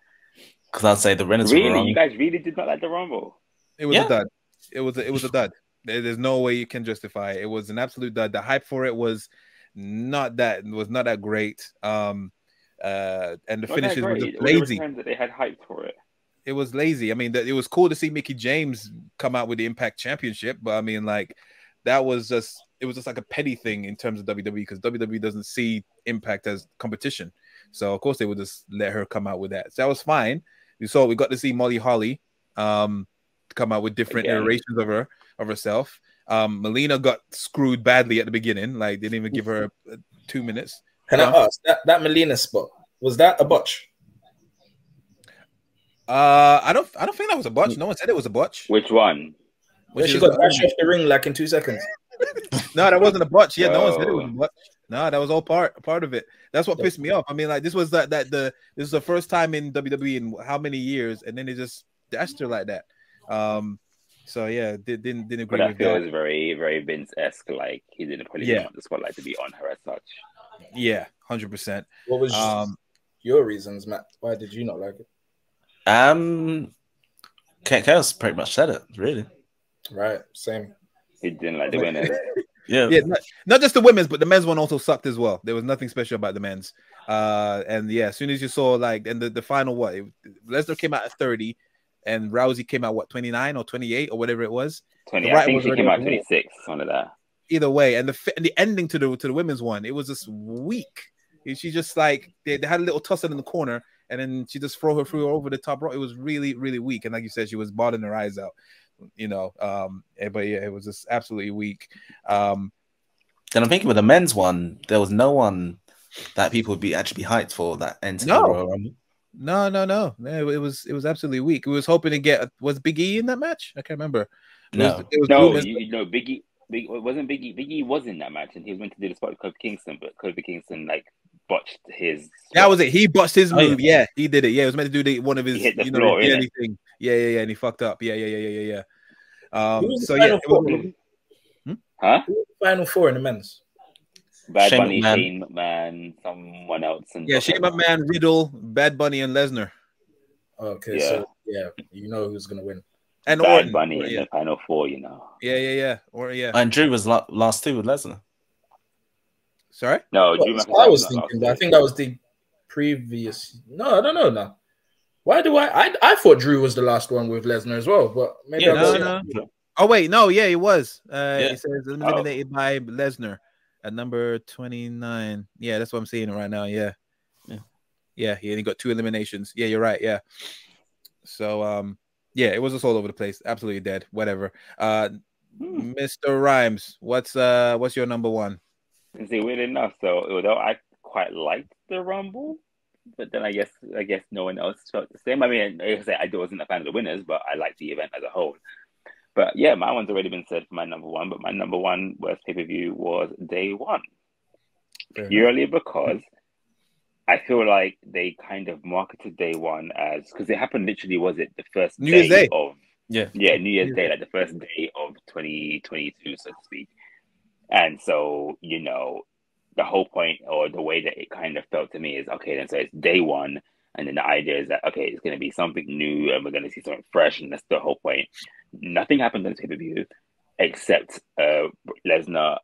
Because I'd say the Renaissance. Really, you guys really did not like the Rumble? It was a dud. It was a dud. There's no way you can justify it. It was an absolute dud. The hype for it was not that great. And the finishes were just lazy. Times that they had hype for it. It was lazy. I mean, it was cool to see Mickie James come out with the Impact Championship, but I mean, like, it was just like a petty thing in terms of WWE, because WWE doesn't see Impact as competition. So of course they would just let her come out with that. So that was fine. We got to see Molly Holly come out with different iterations of herself. Melina got screwed badly at the beginning. Like, they didn't even give her 2 minutes. Can I ask, that Melina spot, was that a botch? I don't think that was a botch. No one said it was a botch. Which one? Yeah, she got dashed off the ring like in 2 seconds. No, that wasn't a botch. Yeah, no one said it was a botch. No, that was all part of it. That's what pissed me off. I mean, like this was this is the first time in WWE in how many years, and then they just dashed her like that. So yeah, didn't agree. But I feel it was very, very Vince-esque. Like he didn't really want the spotlight to be on her as such. Yeah, 100%. What was your reasons, Matt? Why did you not like it? Chaos pretty much said it, really. Right, same. He didn't like the winners. Yeah, not just the women's, but the men's one also sucked as well. There was nothing special about the men's. And yeah, as soon as you saw like, and the final Lesnar came out at 30, and Rousey came out 29 or 28 or whatever it was. 20. I think she came out 26. One of that. Either way, and the ending to the women's one, it was just weak. She just like they had a little tussle in the corner, and then she just threw her over the top rope. It was really, really weak, and like you said, she was bawling her eyes out. You know, but yeah, it was just absolutely weak. Then I'm thinking with the men's one, there was no one that people would actually be hyped for that enter Royal Rumble. No. It was absolutely weak. We was hoping to get was Big E in that match. I can't remember. Big E. Wasn't Big E? Big E was in that match, and he was meant to do the spot with Kofi Kingston, but Kofi Kingston like botched his. Spot. That was it. He botched his move. Yeah, he did it. Yeah, he was meant to do one of his. He hit the floor, anything. Yeah, and he fucked up. Yeah. So yeah. Huh? Final four in the men's. Bad Bunny, Shane McMahon, someone else, and Shane McMahon, Riddle, Bad Bunny, and Lesnar. Okay, so yeah, you know who's gonna win. And Bad Orton, Bunny in the final four, you know. Yeah. And Drew was last two with Lesnar. Sorry? No, Drew McIntyre. I was thinking, but I think that was the previous. No, I don't know now. Why do I thought Drew was the last one with Lesnar as well, but maybe no. Oh wait, no, yeah, he was. It says eliminated by Lesnar at number 29. Yeah, that's what I'm seeing right now. Yeah. He got 2 eliminations. Yeah, you're right. Yeah. So yeah, it was just all over the place. Absolutely dead. Whatever. Mr. Rhymes, what's your number one? See, weird enough. So although I quite liked the Rumble, but then I guess no one else felt the same. I mean, like I say, I wasn't a fan of the winners, but I liked the event as a whole. But yeah, my one's already been said for my number one. But my number one worst pay-per-view was Day One, purely because I feel like they kind of marketed Day One as, because it happened literally, was it the first New Year's Day of New Year's Day, like the first day of 2022, so to speak. And so, you know, the whole point, or the way that it kind of felt to me, is okay, then so it's Day One, and then the idea is that okay, it's going to be something new, and we're going to see something fresh, and that's the whole point. Nothing happened on this pay-per-view except Lesnar,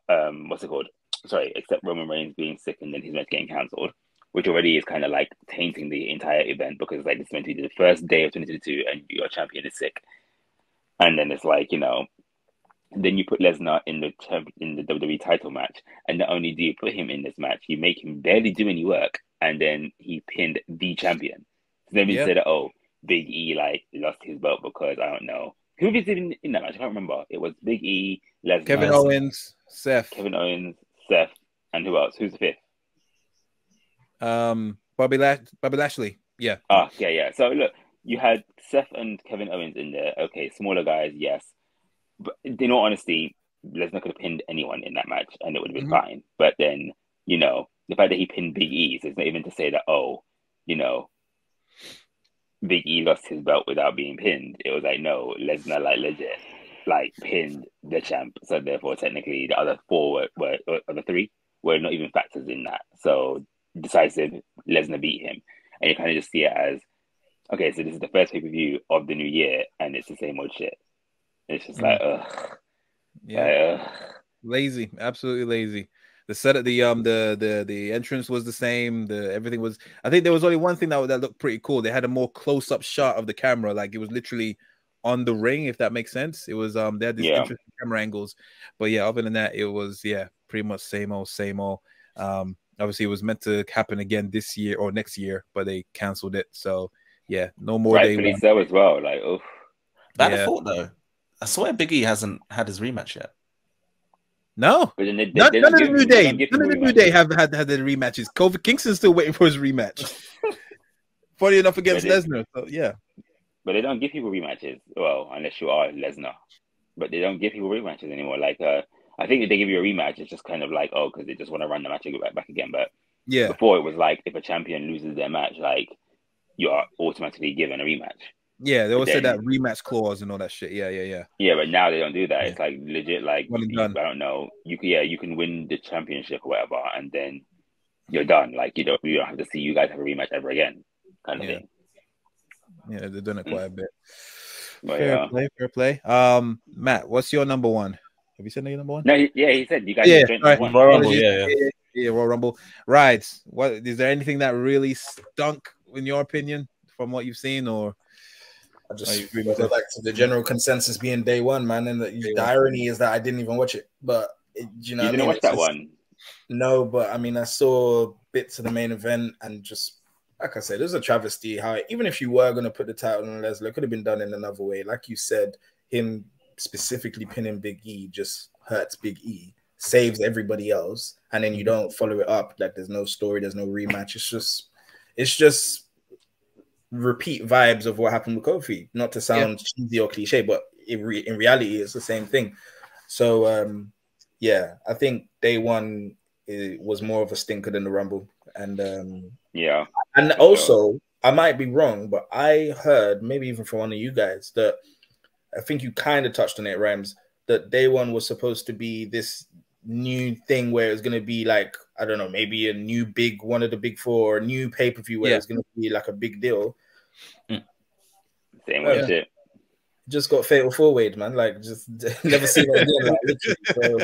except Roman Reigns being sick, and then his match getting cancelled, which already is kind of like tainting the entire event, because like this is meant to be the first day of 2022, and your champion is sick, and then it's like, you know. Then you put Lesnar in the WWE title match, and not only do you put him in this match, you make him barely do any work, and then he pinned the champion. So then we said, oh, Big E like lost his belt because I don't know who was even in that match. I can't remember. It was Big E, Lesnar, Kevin Owens, Seth, and who else? Who's the fifth? Bobby Lashley. Yeah. Yeah. So look, you had Seth and Kevin Owens in there. Okay, smaller guys, yes. But in all honesty, Lesnar could have pinned anyone in that match and it would have been fine. But then, you know, the fact that he pinned Big E, so it's not even to say that, oh, you know, Big E lost his belt without being pinned. It was like, no, Lesnar like legit like pinned the champ. So therefore, technically, the other four were the three were not even factors in that. So decisive, Lesnar beat him. And you kind of just see it as, okay, so this is the first pay-per-view of the new year and it's the same old shit. It's just like, lazy, absolutely lazy. The set of the entrance was the same. Everything was. I think there was only one thing that looked pretty cool. They had a more close-up shot of the camera, like it was literally on the ring, if that makes sense. It was they had these interesting camera angles, but yeah, other than that, it was pretty much same old. Obviously, it was meant to happen again this year or next year, but they canceled it. So yeah, no more. Rightfully so as well. Like, oh, bad thought though. I swear Big E hasn't had his rematch yet. No, none of the New Day. None of the New Day have had the rematches. Kofi Kingston's still waiting for his rematch. Funny enough against Lesnar. So yeah. But they don't give people rematches. Well, unless you are Lesnar. But they don't give people rematches anymore. Like, I think if they give you a rematch, it's just kind of like, oh, because they just want to run the match and go back again. But yeah, before it was like, if a champion loses their match, like, you are automatically given a rematch. Yeah, they always said that rematch clause and all that shit. Yeah. Yeah, but now they don't do that. It's like legit, like, I don't know. You can win the championship or whatever, and then you're done. Like, you don't have to see you guys have a rematch ever again, kind of thing. Yeah, they're doing it quite a bit. But, fair play. Matt, what's your number one? Have you said your number one? No, he said you guys. Royal Rumble, Royal Rumble. Right. What is there anything that really stunk in your opinion from what you've seen, or? I just go back to the general consensus being day one, man. And the irony is that I didn't even watch it. But you know, you didn't watch that one? No, but I mean, I saw bits of the main event, and just like I said, it was a travesty. How even if you were going to put the title on Lesnar, it could have been done in another way. Like you said, him specifically pinning Big E just hurts Big E, saves everybody else, and then you don't follow it up. Like there's no story, there's no rematch. It's just repeat vibes of what happened with Kofi. Not to sound cheesy or cliche, but in reality, it's the same thing. So I think day one was more of a stinker than the Rumble, and and also I might be wrong, but I heard maybe even from one of you guys that I think you kind of touched on it, Rams, that day one was supposed to be this new thing where it's going to be like, I don't know, maybe a new big one of the big four, or a new pay-per-view where it's going to be like a big deal. Same with shit. Just got fatal four-wayed, man. Like, just never seen it again. Like, literally. So,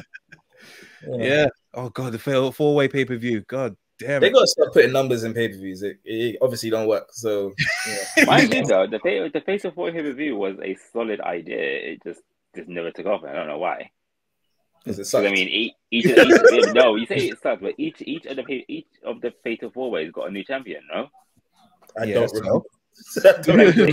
Oh god, the fatal four-way pay-per-view. God damn it. They got to start putting numbers in pay-per-views. It obviously don't work. So mind you, though, the fatal four pay-per-view was a solid idea. It just never took off. I don't know why. Because I mean, no, you say it sucks, but each of the fatal four-ways got a new champion. No, I don't remember.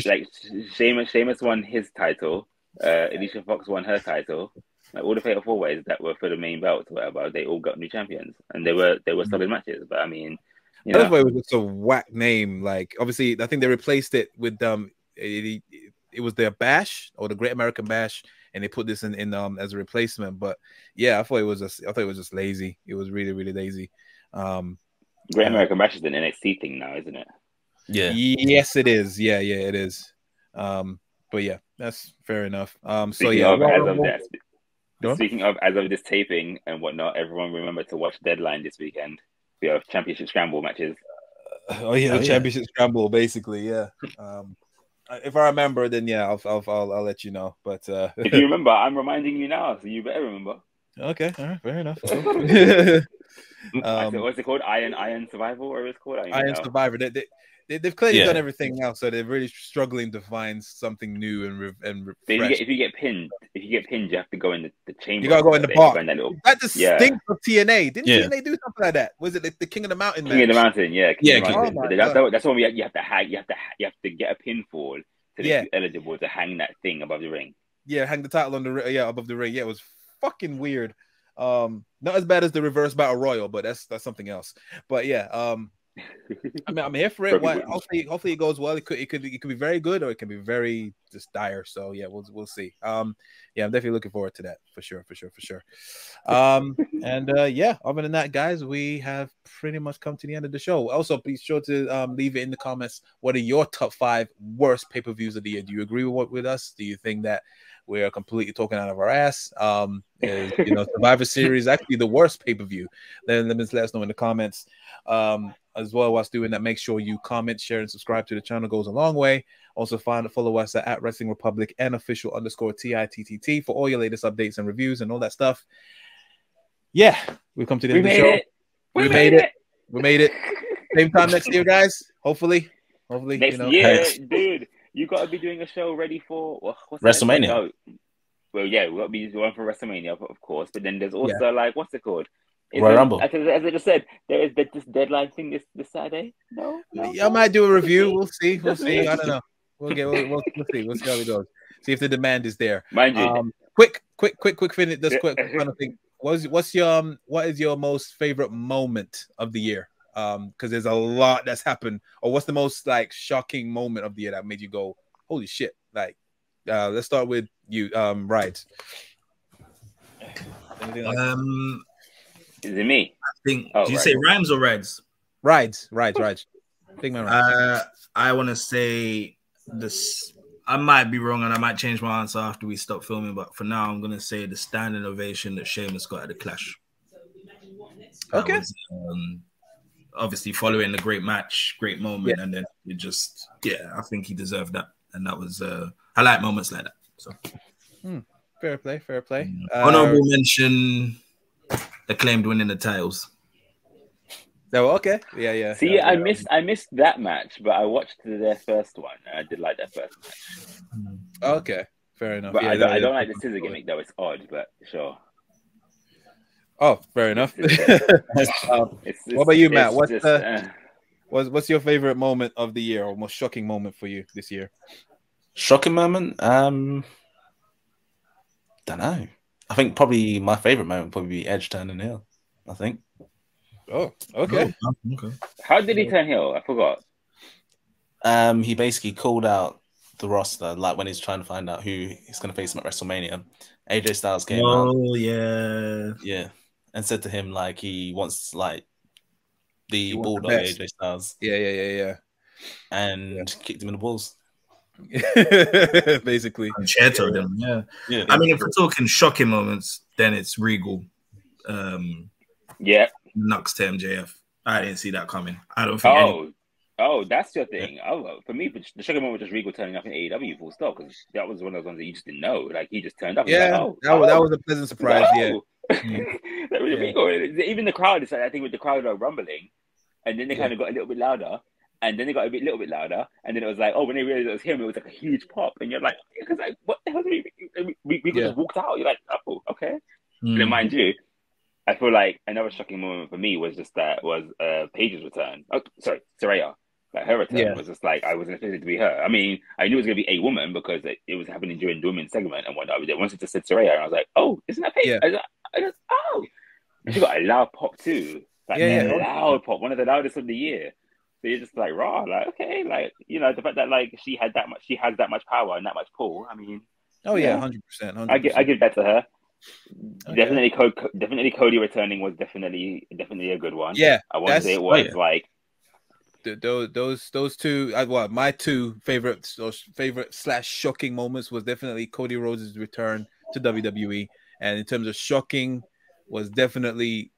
Like Sheamus won his title. Alicia Fox won her title. Like all the fatal four-ways that were for the main belts, or whatever, they all got new champions, and they were solid matches. But I mean, that's why it was just a whack name. Like obviously, I think they replaced it with it was their Bash or the Great American Bash, and they put this in as a replacement. But yeah, I thought it was just lazy. It was really, really lazy. Great American Bash is an NXT thing now, isn't it? Yeah. Yes, it is. Yeah, it is. But yeah, that's fair enough. Speaking of as of this taping and whatnot, everyone remember to watch Deadline this weekend. We have championship scramble matches. Championship scramble, basically. Yeah. If I remember, then I'll let you know. But if you remember, I'm reminding you now, so you better remember. Okay, all right, fair enough. What's it called? Iron Survival, or it's called Iron Survivor. They've clearly done everything now, so they're really struggling to find something new and fresh. If you get pinned, you have to go in the chamber. You gotta go in the box. That just stinks of TNA. Didn't TNA do something like that? Was it the King of the Mountain? King of the Mountain, yeah. King of the Mountain. Oh that's when you have to hang. You have to get a pinfall to be eligible to hang that thing above the ring. Yeah, hang the title on the above the ring. Yeah, it was fucking weird. Not as bad as the reverse battle royal, but that's something else. But yeah, I mean, I'm here for it. Hopefully it goes well. It could be very good, or it can be very just dire. So yeah, we'll see. I'm definitely looking forward to that for sure. And other than that, guys, we have pretty much come to the end of the show. Also, be sure to leave it in the comments. What are your top 5 worst pay-per-views of the year? Do you agree with us? Do you think that we are completely talking out of our ass? Survivor Series actually the worst pay-per-view? Then let us know in the comments. As well, whilst doing that, make sure you comment, share, and subscribe to the channel. Goes a long way. Also, follow us at Wrestling Republic and _TITTT for all your latest updates and reviews and all that stuff. Yeah, we've come to the end of the show. We made it. Same time next year, guys. Hopefully. Next year, dude. You got to be doing a show ready for WrestleMania. No. Well, yeah, we got to be going for WrestleMania, of course. But then there's also what's it called? Royal Rumble. As I just said, there is this deadline thing this Saturday. No. I might do a review. We'll see. I don't know. We'll see. We'll see how it goes. See if the demand is there. Mind you. Quick finish. This quick kind of thing. What is your most favorite moment of the year? Because there's a lot that's happened. Or what's the most like shocking moment of the year that made you go, holy shit. Like, let's start with you, Rides. Is it me? I think. Oh, Do you right. say Rhymes or Rides? Rides. Big man Rides. I want to say this. I might be wrong, and I might change my answer after we stop filming. But for now, I'm gonna say the standing ovation that Sheamus got at the Clash. That was, obviously following the great match, great moment, and then it just, I think he deserved that, and that was I like moments like that. So fair play. Honorable mention, Acclaimed winning the titles. Oh, okay. Yeah. See, I missed that match, but I watched their first one, and I did like their first match. Okay, fair enough. But I don't like the scissor gimmick, though. It's odd, but sure. Oh, fair enough. What about you, Matt? What's your favorite moment of the year, or most shocking moment for you this year? Shocking moment? Don't know. I think probably my favorite moment would probably be Edge turning heel. I think. Oh, okay. How did he turn heel? I forgot. He basically called out the roster, like when he's trying to find out who he's going to face him at WrestleMania. AJ Styles came out. Oh, yeah. And said to him, like, he wants, like, the bulldog AJ Styles. Yeah. And kicked him in the balls. Basically. Concerto them, yeah. I mean, if we're talking shocking moments, then it's Regal. Nux to MJF. I didn't see that coming. I don't think. Oh, that's your thing. Oh, for me, the shocking moment was just Regal turning up in AEW full stop, because that was one of those ones that you just didn't know. Like, he just turned up. Yeah, like, that was a pleasant surprise. Regal, even the crowd decided. I think with the crowd rumbling, and then they kind of got a little bit louder, and then they got a little bit louder, and then it was like, when they realized it was him, it was like a huge pop, and you're like, because like, what the hell? Regal just walked out. You're like, oh, okay. And then, mind you, I feel like another shocking moment for me was just Paige's return. Oh, sorry, Saraya. Like, her return was just like, I wasn't expecting it to be her. I mean, I knew it was going to be a woman because it was happening during the women's segment and whatnot. But once it just said Saraya, and I was like, oh, isn't that Paige? I just, and she got a loud pop too. Like, a loud pop, one of the loudest of the year. So you're just like, raw, like, okay, like, you know, the fact that like she has that much power and that much pull. I mean, 100%. I give that to her. Okay. Definitely Cody returning was definitely a good one. Yeah, I want to say it was like those two. My two favorite / shocking moments was definitely Cody Rhodes' return to WWE, and in terms of shocking, was definitely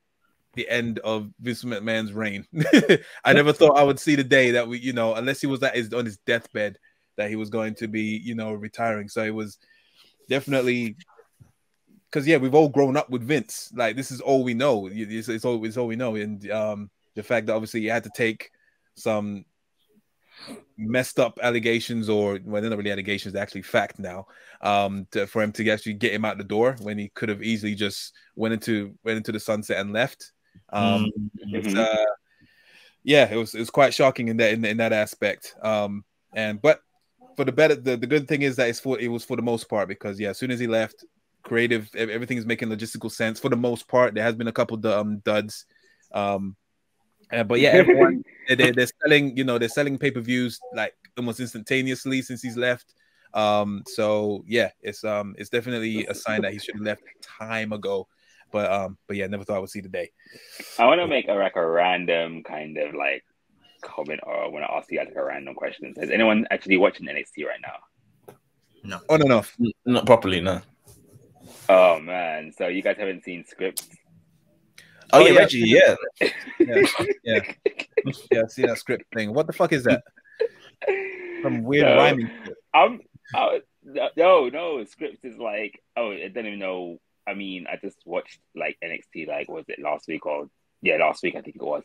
the end of Vince McMahon's reign. I never thought I would see the day that we, unless he was on his deathbed, that he was going to be, retiring. So it was definitely. Because we've all grown up with Vince. Like, this is all we know. It's all we know. And the fact that obviously you had to take some messed up allegations, or they're not really allegations, they're actually fact now, for him to actually get him out the door when he could have easily just went into the sunset and left. It was quite shocking in that aspect. But for the good thing is that it was for the most part, because as soon as he left, creative, everything is making logistical sense for the most part. There has been a couple duds, but everyone they're selling, they're selling pay-per-views like almost instantaneously since he's left. It's definitely a sign that he should have left time ago. But never thought I would see the day. I want to make a random kind of like comment, or I want to ask you guys like a random question. Is anyone actually watching NXT right now? No, on and off, not properly, no. Oh man, so you guys haven't seen Scripts? Oh yeah, Reggie, yeah. See that script thing. What the fuck is that? Some weird rhyming. No. Scripts is like, I don't even know. I mean, I just watched like NXT, like, was it last week last week I think it was,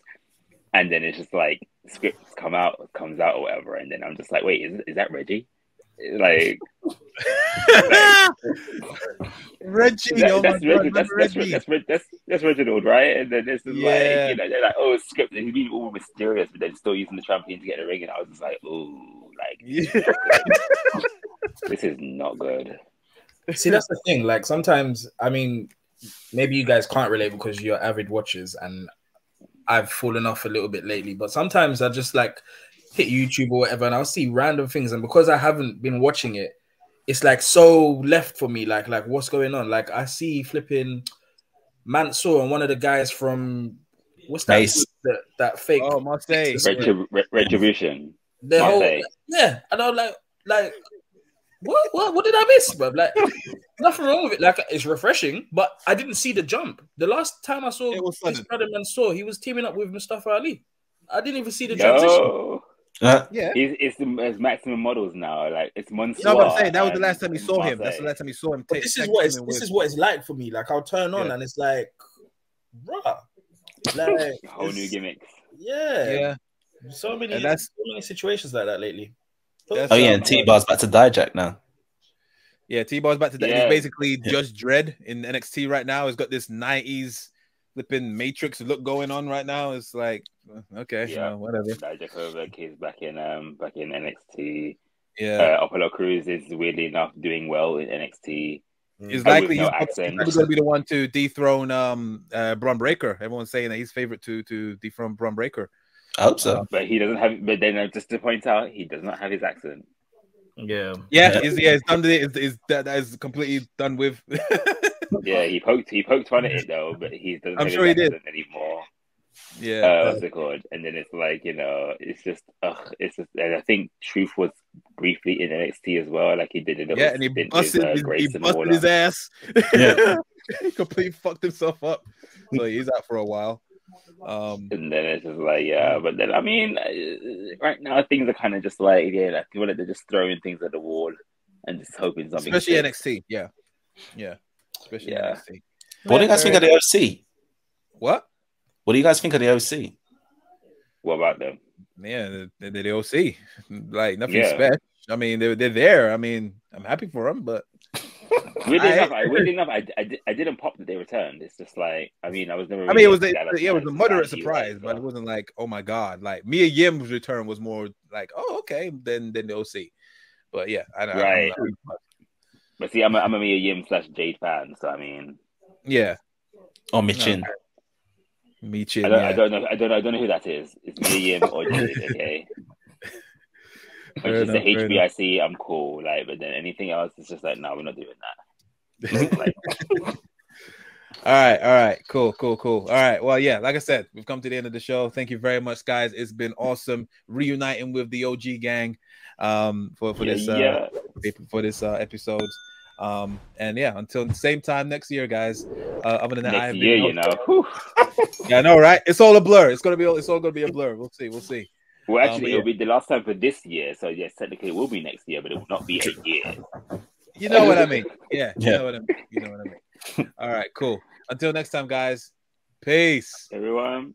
and then it's just like Scripts comes out or whatever, and then I'm just like, wait, is that Reggie? Like Reggie, that's Reginald, right? And then this is like, they're like, oh, it's scripted. He's being all mysterious, but then still using the trampoline to get in the ring, and I was just like, oh, like this is not good. See, that's the thing. Like, sometimes, I mean, maybe you guys can't relate because you're avid watchers, and I've fallen off a little bit lately. But sometimes I just like, hit YouTube or whatever, and I'll see random things, and because I haven't been watching it, it's like so left for me. Like what's going on? Like I see flipping Mansoor and one of the guys from what's that? That fake. Oh, Marseille. Retribution. The whole and I'm like what did I miss, bro? Like nothing wrong with it. Like it's refreshing, but I didn't see the jump. The last time I saw this brother Mansoor, he was teaming up with Mustafa Ali. I didn't even see the transition. Yeah, it's maximum models now. Like it's Mansoor. You know what I'm saying? That was the last time you saw him. That's the last time you saw him. This is what it's like for me. Like I'll turn on and it's like, bruh, like whole new gimmicks. Yeah. So many situations like that lately. And T-Bar's back to Dijak now. Yeah, T-Bar's back to Dijak. He's basically Judge Dredd in NXT right now. He's got this 90s flipping Matrix look going on right now. It's like, okay, whatever. Dijak Hovek is back in NXT. Yeah. Apollo Crews is weirdly enough doing well in NXT. He's likely he's going to be the one to dethrone Braun Breaker. Everyone's saying that he's favorite to dethrone Braun Breaker. I hope so. But he doesn't have. But then just to point out, he does not have his accent. It's done. That is completely done with. Yeah, he poked fun at it though, but he doesn't have his accent anymore. Yeah, what's it called? And then it's like, it's just, and I think Truth was briefly in NXT as well. Like he did it. And he busted his ass. Yeah, he completely fucked himself up. So he's out for a while. And then it's just like, but then I mean, right now things are kind of just like, I feel like they're just throwing things at the wall and just hoping something. Especially NXT, especially NXT. What do you guys think of the OC? What do you guys think of the OC? What about them? Yeah, the OC, like nothing special. I mean, they're there. I mean, I'm happy for them, but. Weirdly enough, I didn't pop that they returned. It's just like, I mean, I was never. Really it was a moderate surprise, but it wasn't like, oh my god. Like Mia Yim's return was more like, oh okay, than the OC. But yeah, I don't. Right. But see, I'm a Mia Yim / Jade fan, so I mean. Yeah. Or Michin. Michin. I don't know who that is. It's Mia Yim or Jade. Okay. Which is the HBIC, I'm cool. Like, but then anything else, it's just like, no, we're not doing that. All right, cool. All right, well, yeah, like I said, we've come to the end of the show. Thank you very much, guys. It's been awesome reuniting with the OG gang for this episode. And until the same time next year, guys. Other than that, next year, yeah, I know, right? It's all a blur. It's all gonna be a blur. We'll see. Well, actually, it'll be the last time for this year. So, yes, technically it will be next year, but it will not be 8 years. You know what I mean? Yeah. You know what I mean? All right, cool. Until next time, guys. Peace. Everyone.